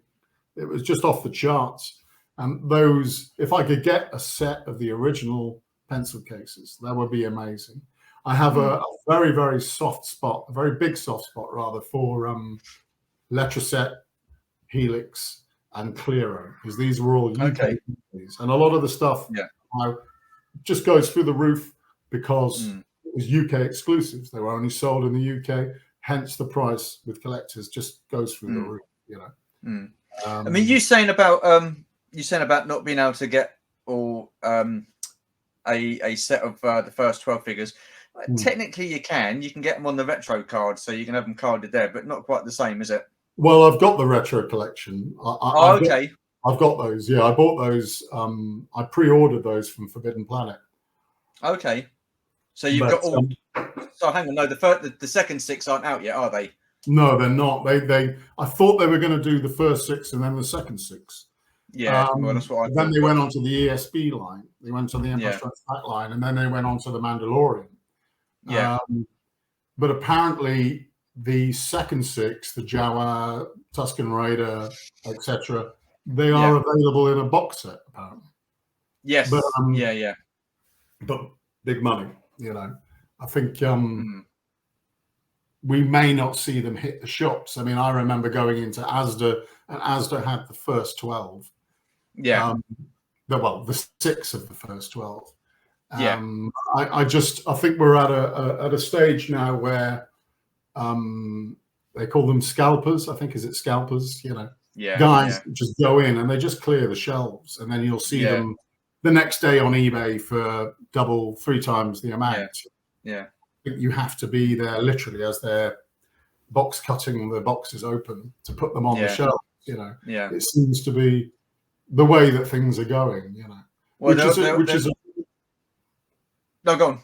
It was just off the charts. And those, if I could get a set of the original pencil cases, that would be amazing. I have a very, very soft spot, a very big soft spot rather, for Letraset, Helix, and Clearo, because these were all UK companies. And a lot of the stuff just goes through the roof because it was UK exclusives. They were only sold in the UK, hence the price with collectors just goes through the roof, you know. I mean, you saying about not being able to get all a set of the first 12 figures. Technically, you can get them on the retro card, so you can have them carded there, but not quite the same, is it? Well, I've got the retro collection. I've got those. Yeah, I bought those. I pre-ordered those from Forbidden Planet. Okay, so you've got all. So hang on, no, the second 6 aren't out yet, are they? No, they're not. They. I thought they were going to do the first 6 and then the second 6. Yeah, well, that's what I then they went on to the ESB line. They went to the Empire Strikes Back line, and then they went on to the Mandalorian. Yeah. But apparently, the second 6, the Jawa, Tusken Raider, etc., they are available in a box set, apparently. Yes. But, But big money, you know. I think we may not see them hit the shops. I mean, I remember going into Asda, and Asda had the first 12. Yeah. The 6 of the first 12. Yeah. I think we're at a stage now where they call them scalpers. I think, is it scalpers? You know, guys just go in and they just clear the shelves, and then you'll see them the next day on eBay for 2-3 times the amount. Yeah. You have to be there literally as they're box cutting the boxes open to put them on the shelf. You know, it seems to be the way that things are going. You know, no, go on.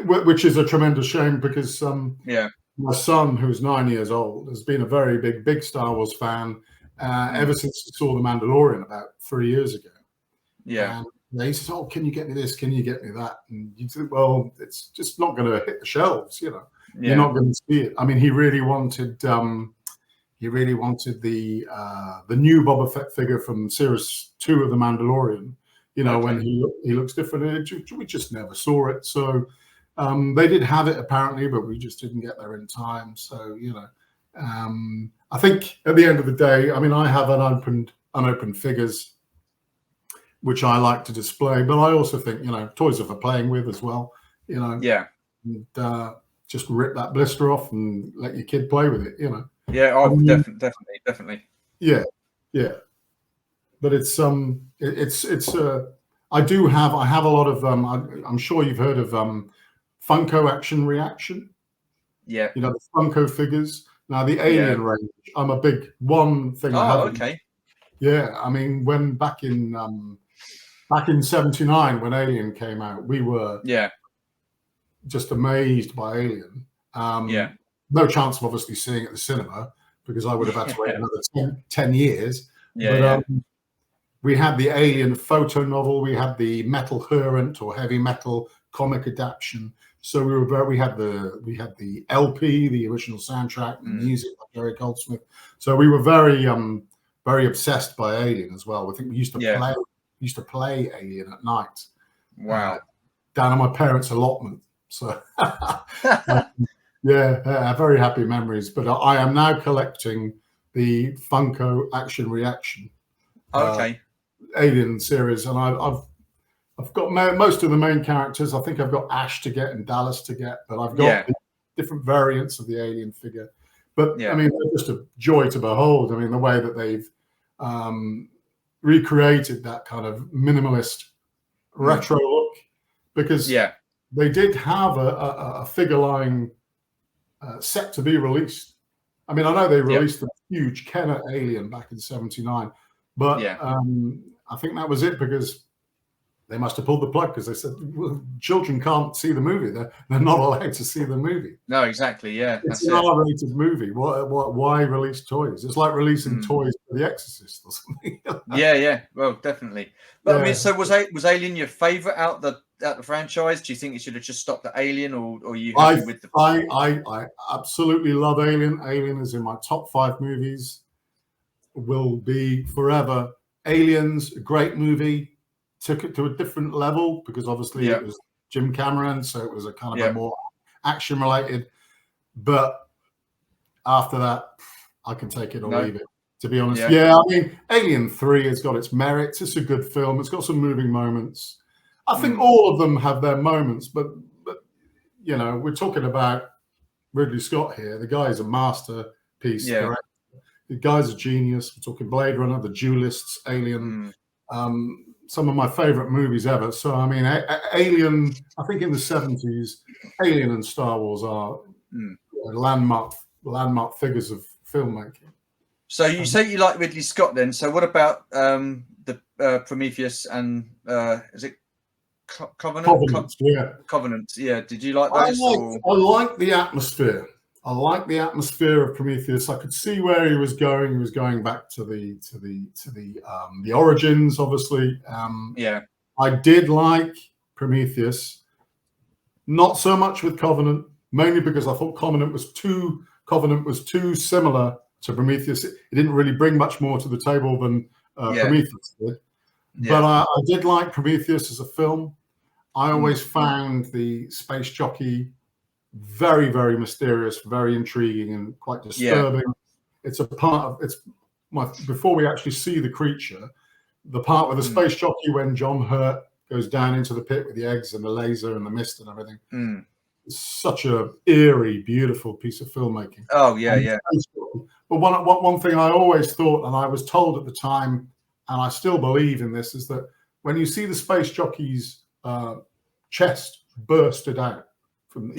Which is a tremendous shame because my son, who's 9 years old, has been a very big Star Wars fan ever since he saw The Mandalorian about 3 years ago. Yeah. And he says, "Oh, can you get me this? Can you get me that?" And you think, well, it's just not going to hit the shelves, you know. You're not going to see it. I mean, he really wanted the new Boba Fett figure from Series 2 of The Mandalorian. You know, when he looks different. We just never saw it. So they did have it apparently, but we just didn't get there in time. So, you know, I think at the end of the day, I mean, I have unopened figures, which I like to display, but I also think, you know, toys are for playing with as well, you know. Yeah. And just rip that blister off and let your kid play with it, you know. Yeah, definitely. Yeah. But I have a lot of I'm sure you've heard of Funko Action Reaction. Yeah. You know, the Funko figures. Now the Alien range, I'm a big one thing. Yeah, I mean, when back in '79 when Alien came out, we were just amazed by Alien. No chance of obviously seeing it at the cinema because I would have had to wait another 10 years. we had the Alien photo novel, we had the Metal Hurrent or Heavy Metal comic adaptation. So we had the LP, the original soundtrack, the music by Jerry Goldsmith. So we were very very obsessed by Alien as well. I think we used to play Alien at night. Wow. Down at my parents' allotment. So yeah, very happy memories. But I am now collecting the Funko Action Reaction Alien series, and I've got most of the main characters. I think I've got Ash to get and Dallas to get, but I've got different variants of the Alien figure. But I mean, they're just a joy to behold. I mean, the way that they've recreated that kind of minimalist retro look, because they did have a figure line set to be released. I mean, I know they released the huge Kenner Alien back in '79, but I think that was it, because they must have pulled the plug, because they said, well, children can't see the movie. They're not allowed to see the movie. No, exactly. Yeah, it's an R-rated movie. Why release toys? It's like releasing toys for The Exorcist or something. Yeah. Well, definitely. But I mean, so was Alien your favorite out the franchise? Do you think it should have just stopped at Alien, or you happy with the? I absolutely love Alien. Alien is in my top 5 movies. Will be forever. Aliens, a great movie. Took it to a different level, because obviously it was Jim Cameron, so it was a kind of a more action related. But after that, I can take it or leave it, to be honest. I mean, Alien 3 has got its merits. It's a good film. It's got some moving moments. I think all of them have their moments, but you know, we're talking about Ridley Scott here. The guy is a masterpiece. Correct? The guy's a genius. We're talking Blade Runner, The Duelists, Alien. Some of my favorite movies ever. So, I mean, Alien, I think in the 70s, Alien and Star Wars are landmark figures of filmmaking. So you say you like Ridley Scott then. So what about the Prometheus and is it Covenant? Covenant, yeah. Did you like those? I like the atmosphere. I like the atmosphere of Prometheus. I could see where he was going. He was going back to the origins, obviously. I did like Prometheus, not so much with Covenant, mainly because I thought Covenant was too similar to Prometheus. It didn't really bring much more to the table than Prometheus did. But I did like Prometheus as a film. I always found the space jockey very, very mysterious, very intriguing, and quite disturbing. It's a part of before we actually see the creature, the part with the space jockey when John Hurt goes down into the pit with the eggs and the laser and the mist and everything. It's such a eerie, beautiful piece of filmmaking. Oh yeah. But one thing I always thought, and I was told at the time, and I still believe in this, is that when you see the space jockey's chest bursted out from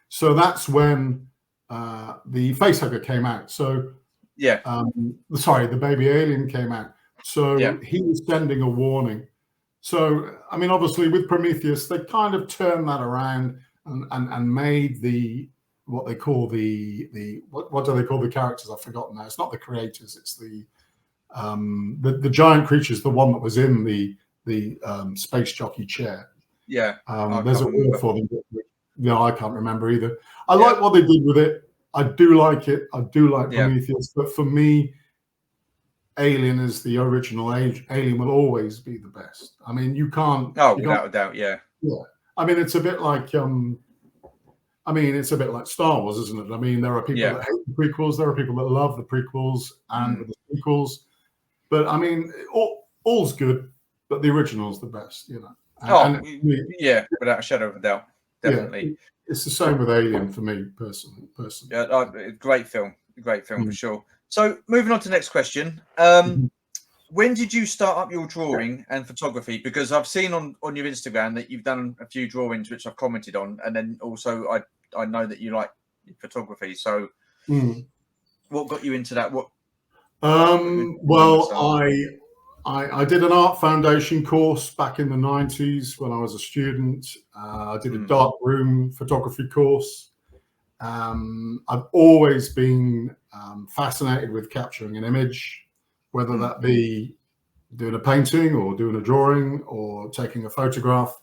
so that's when the facehugger came out. So the baby alien came out. So he was sending a warning. So I mean, obviously with Prometheus, they kind of turned that around and made what they call what do they call the characters? I've forgotten now. It's not the creators. It's the giant creatures, the one that was in the space jockey chair. There's a word for them. I can't remember either. I like what they did with it. I do like it. I do like Prometheus. But for me, Alien is the original. Alien will always be the best. I mean, you can't. Oh, without a doubt, yeah. I mean, it's a bit like. It's a bit like Star Wars, isn't it? I mean, there are people that hate the prequels. There are people that love the prequels and the sequels. But I mean, all's good, but the original's the best. You know. Without a shadow of a doubt. Definitely. It's the same with Alien for me personally. Yeah, great film for sure. So moving on to the next question. When did you start up your drawing and photography? Because I've seen on your Instagram that you've done a few drawings which I've commented on, and then also I know that you like photography. So what got you into that? I did an art foundation course back in the 90s when I was a student. I did a dark room photography course. I've always been fascinated with capturing an image, whether that be doing a painting or doing a drawing or taking a photograph.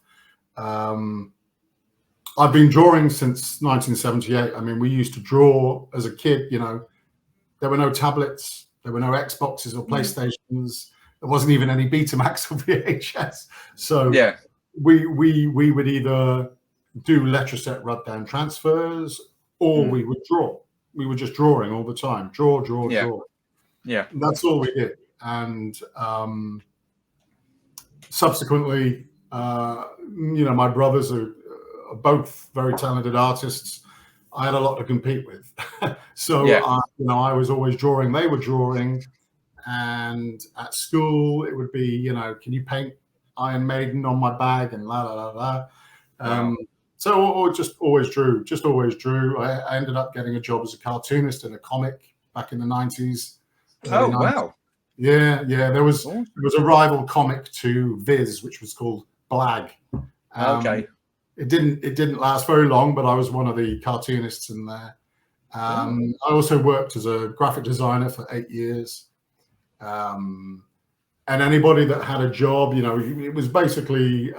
I've been drawing since 1978. I mean, we used to draw as a kid. There were no tablets, there were no Xboxes or PlayStations. There wasn't even any Betamax or VHS. So we would either do letter-set rub-down transfers, or we would draw. We were just drawing all the time. Draw. Yeah. That's all we did. And subsequently, my brothers are both very talented artists. I had a lot to compete with. So, I was always drawing. They were drawing. And at school, it would be, can you paint Iron Maiden on my bag and la, la, la, la. So just always drew. I ended up getting a job as a cartoonist in a comic back in the 90s. Oh, 90s. Wow. Yeah. There was a rival comic to Viz, which was called Blag. Okay. It didn't last very long, but I was one of the cartoonists in there. I also worked as a graphic designer for 8 years. And anybody that had a job, it was basically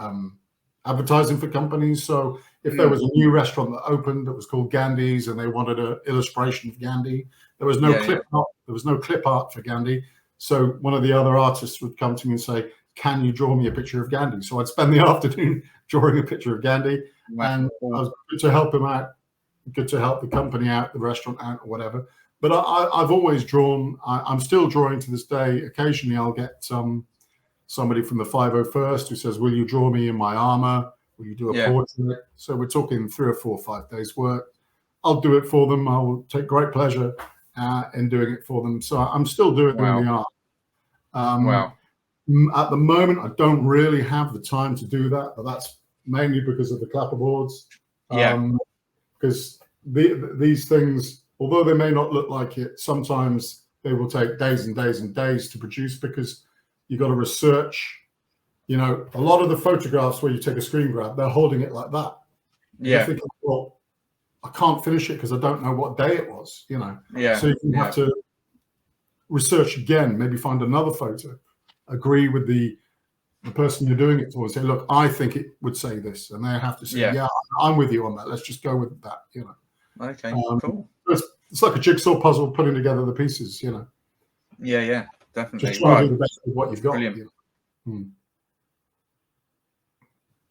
advertising for companies. So if there was a new restaurant that opened that was called Gandhi's and they wanted an illustration of Gandhi, there was no clip art. There was no clip art for Gandhi. So one of the other artists would come to me and say, "Can you draw me a picture of Gandhi?" So I'd spend the afternoon drawing a picture of Gandhi, and I was good to help him out, good to help the company out, the restaurant out, or whatever. But I've always drawn. I'm still drawing to this day. Occasionally, I'll get somebody from the 501st who says, "Will you draw me in my armor? Will you do a portrait?" So we're talking 3 or 4 or 5 days work. I'll do it for them. I'll take great pleasure in doing it for them. So I'm still doing the art. At the moment, I don't really have the time to do that, but that's mainly because of the Clapperboards. Because these things, although they may not look like it, sometimes they will take days and days and days to produce, because you've got to research. A lot of the photographs where you take a screen grab, they're holding it like that. You're thinking, well, I can't finish it because I don't know what day it was. So you have to research again, maybe find another photo, agree with the person you're doing it for, and say, "Look, I think it would say this," and they have to say, "Yeah, I'm with you on that. Let's just go with that." Okay, cool. It's like a jigsaw puzzle, putting together the pieces. Yeah, definitely. Just trying to do the best with what you've got. Brilliant.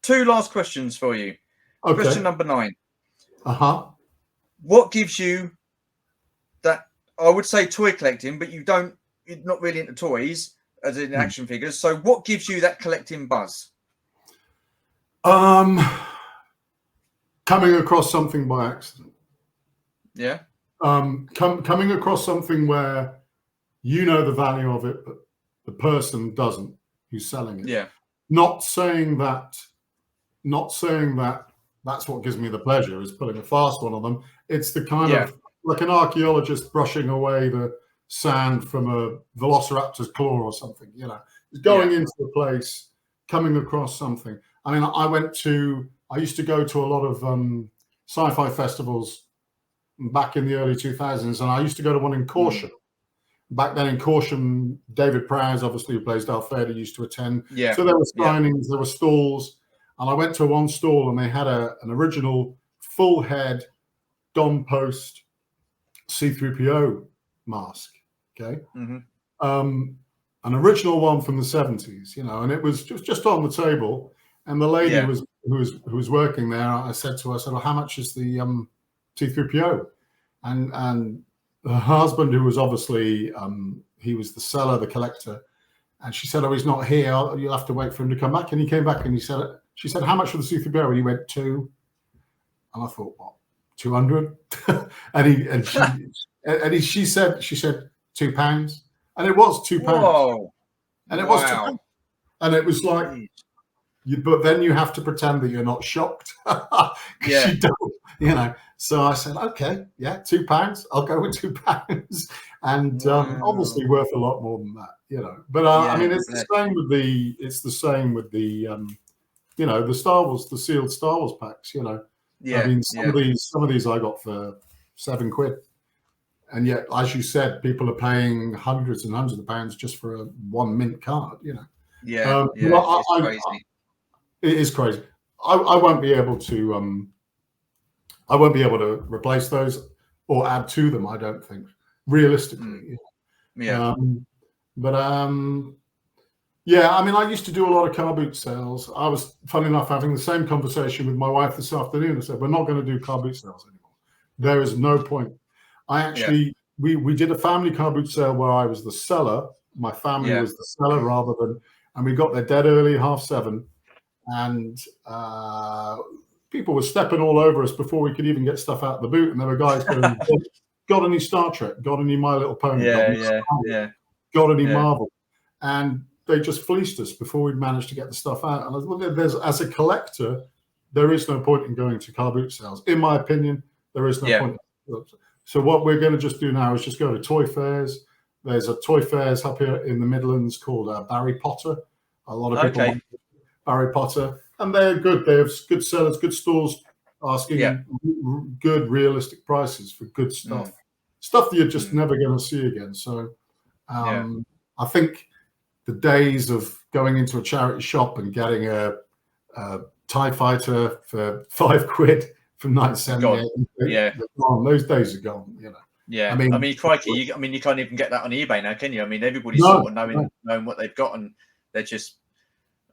2 last questions for you. Okay. Question number 9. What gives you that? I would say toy collecting, but you're not really into toys, as in action figures. So what gives you that collecting buzz? Coming across something by accident. Yeah. Coming across something where the value of it, but the person doesn't, who's selling it. Yeah. Not saying that that's what gives me the pleasure, is putting a fast one on them. It's the kind of like an archaeologist brushing away the sand from a velociraptor's claw or something, going into a place, coming across something. I mean, I used to go to a lot of sci-fi festivals back in the early 2000s, and I used to go to one in Corsham. Back then in Corsham, David Prowse, obviously, who plays Darth Vader, used to attend. So there were signings, there were stalls, and I went to one stall and they had an original full head Dom Post C-3PO mask. Okay. An original one from the 70s, and it was just on the table. And the lady who was working there, I said to her, "Well, how much is the C-3PO?" And her husband, who was obviously he was the seller, the collector, and she said, "Oh, he's not here. You'll have to wait for him to come back." And he came back and she said, "How much for the C-3PO?" And he went, 2. And I thought, what, 200? She said £2, and it was £2. Whoa. And it was £2. And it was like, but then you have to pretend that you're not shocked. You don't, So I said, okay, £2. I'll go with £2. And obviously worth a lot more than that, But I mean, it's the same with the the Star Wars, the sealed Star Wars packs. I mean, some of these I got for £7, And yet, as you said, people are paying hundreds and hundreds of pounds just for a 1 mint card. Yeah, Well, it's crazy. It is crazy. I won't be able to. I won't be able to replace those or add to them. I don't think, realistically. Yeah. But yeah. I mean, I used to do a lot of car boot sales. I was, funny enough, having the same conversation with my wife this afternoon. I said, we're not going to do car boot sales anymore. There is no point. I actually, we did a family car boot sale where I was the seller. My family was the seller rather than, and we got there dead early, 7:30. And people were stepping all over us before we could even get stuff out of the boot. And there were guys going, got any Star Trek? Got any My Little Pony? Got any Marvel? And they just fleeced us before we'd managed to get the stuff out. And I was, well, as a collector, there is no point in going to car boot sales. In my opinion, there is no point. So what we're going to just do now is just go to toy fairs. There's a toy fairs up here in the Midlands called Barry Potter. A lot of people want Barry Potter, and they're good. They have good sellers, good stores asking good, realistic prices for good stuff. Stuff that you're just never going to see again. So I think the days of going into a charity shop and getting a TIE fighter for £5 from 1978, those days are gone. I mean, crikey, you can't even get that on eBay now, can you? I mean, everybody's sort of knowing what they've got, and they're just,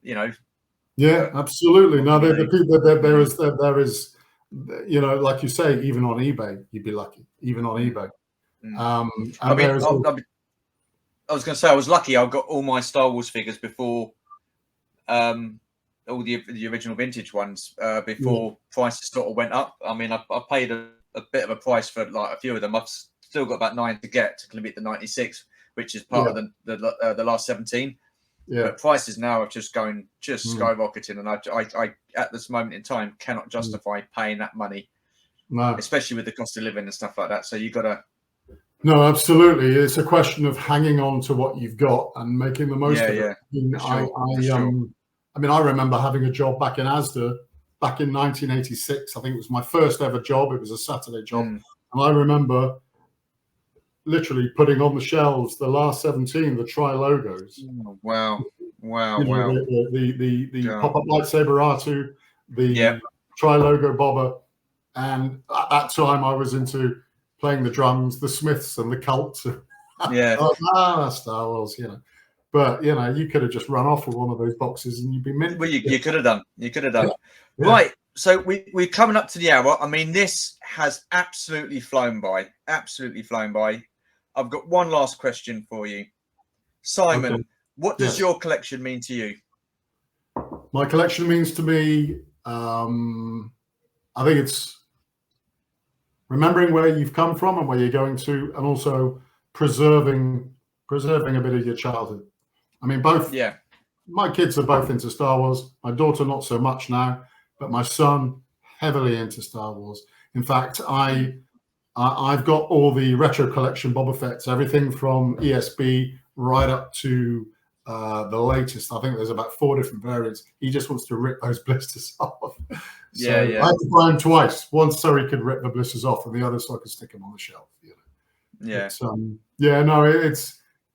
Yeah, absolutely. No, there is, like you say, even on eBay, you'd be lucky. Even on eBay. I was going to say I was lucky. I got all my Star Wars figures before, all the original vintage ones before prices sort of went up. I mean, I paid a bit of a price for like a few of them. I've still got about 9 to get to complete the 96, which is part of the last 17. But prices now are just skyrocketing, and I at this moment in time cannot justify paying that money, especially with the cost of living and stuff like that. So you got to. No, absolutely. It's a question of hanging on to what you've got and making the most of it. I mean, I remember having a job back in Asda back in 1986. I think it was my first ever job. It was a Saturday job. And I remember literally putting on the shelves the last 17, the tri-logos. Oh, wow. The pop-up lightsaber R2, the tri-logo bobber. And at that time, I was into playing the drums, the Smiths and the Cults. Star Wars, But, you could have just run off with one of those boxes and you'd be mint. Well, you could have done. Yeah. Right. So we're coming up to the hour. I mean, this has absolutely flown by. I've got one last question for you. Simon, what does your collection mean to you? My collection means to me, I think it's remembering where you've come from and where you're going to, and also preserving a bit of your childhood. I mean, both. Yeah. My kids are both into Star Wars. My daughter not so much now, but my son heavily into Star Wars. In fact, I've got all the retro collection Boba Fett's, everything from ESB right up to the latest. I think there's about 4 different variants. He just wants to rip those blisters off. So I had to buy him twice. Once so he could rip the blisters off, and the other so I could stick them on the shelf.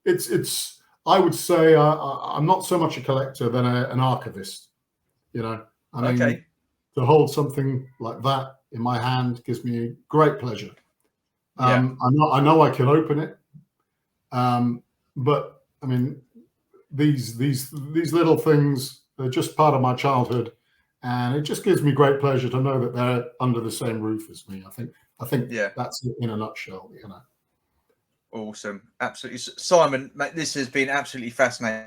It's I would say I'm not so much a collector than an archivist. I mean, to hold something like that in my hand gives me great pleasure. I know I can open it, but I mean, these little things, they're just part of my childhood, and it just gives me great pleasure to know that they're under the same roof as me. I think that's it in a nutshell. Awesome, absolutely, Simon. This has been absolutely fascinating.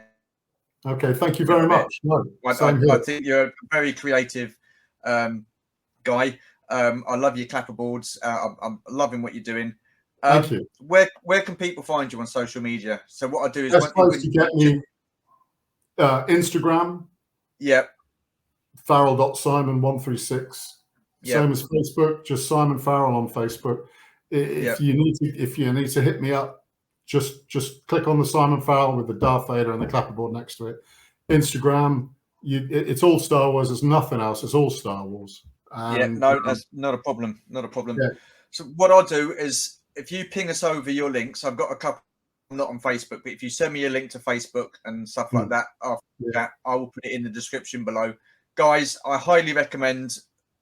Okay, thank you very much. I think you're a very creative guy. I love your clapperboards. I'm loving what you're doing. Thank you. Where can people find you on social media? So what I do is to get me Instagram. Yep. Farrell.Simon136. Same as Facebook. Just Simon Farrell on Facebook. If you need to hit me up, just click on the Simon Farrell with the Darth Vader and the clapperboard next to it. Instagram. It's all Star Wars. There's nothing else. It's all Star Wars. That's not a problem. Yeah. So what I'll do is if you ping us over your links, I've got a couple. I'm not on Facebook, but if you send me a link to Facebook and stuff like that after that, I will put it in the description below. Guys, I highly recommend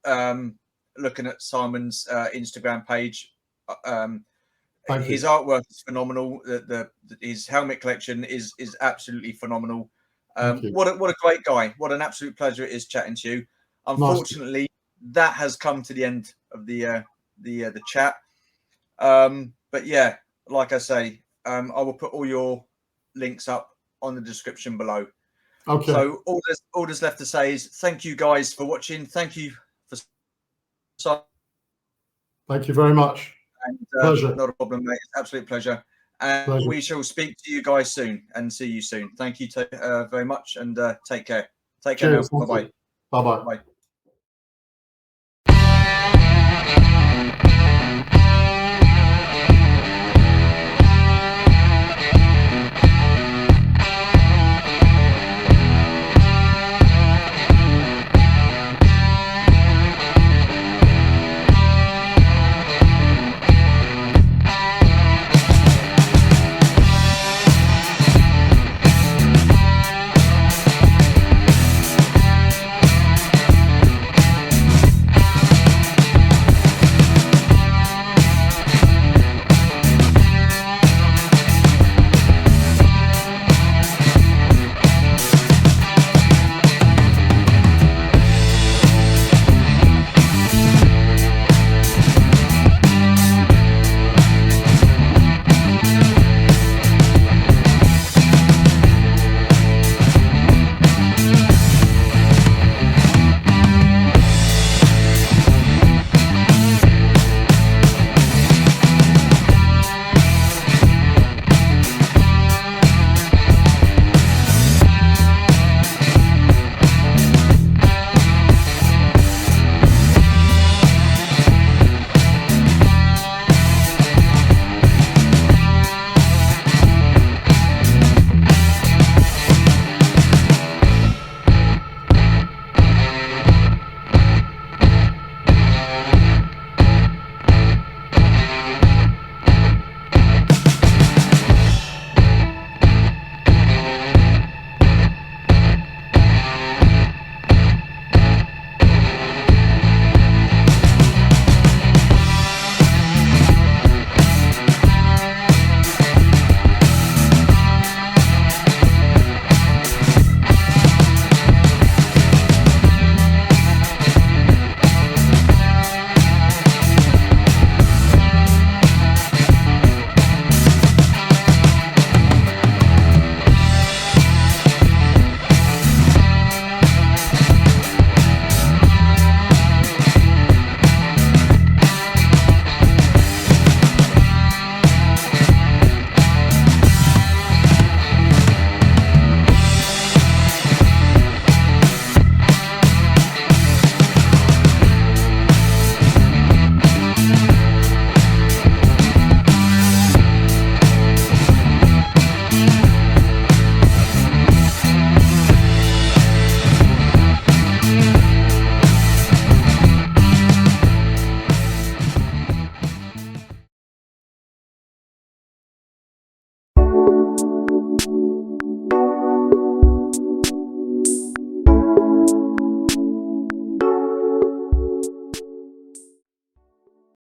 looking at Simon's Instagram page. His artwork is phenomenal. His helmet collection is absolutely phenomenal. What a great guy! What an absolute pleasure it is chatting to you. Unfortunately, that has come to the end of the chat. But yeah, like I say, I will put all your links up on the description below. Okay. So all that's left to say is thank you guys for watching. Thank you for. Thank you very much. And, pleasure. Not a problem, mate. It's an absolute pleasure. And Pleasure. We shall speak to you guys soon and see you soon. Thank you very much, and take care. Take care now. Cheers. Bye-bye. Bye-bye. Bye.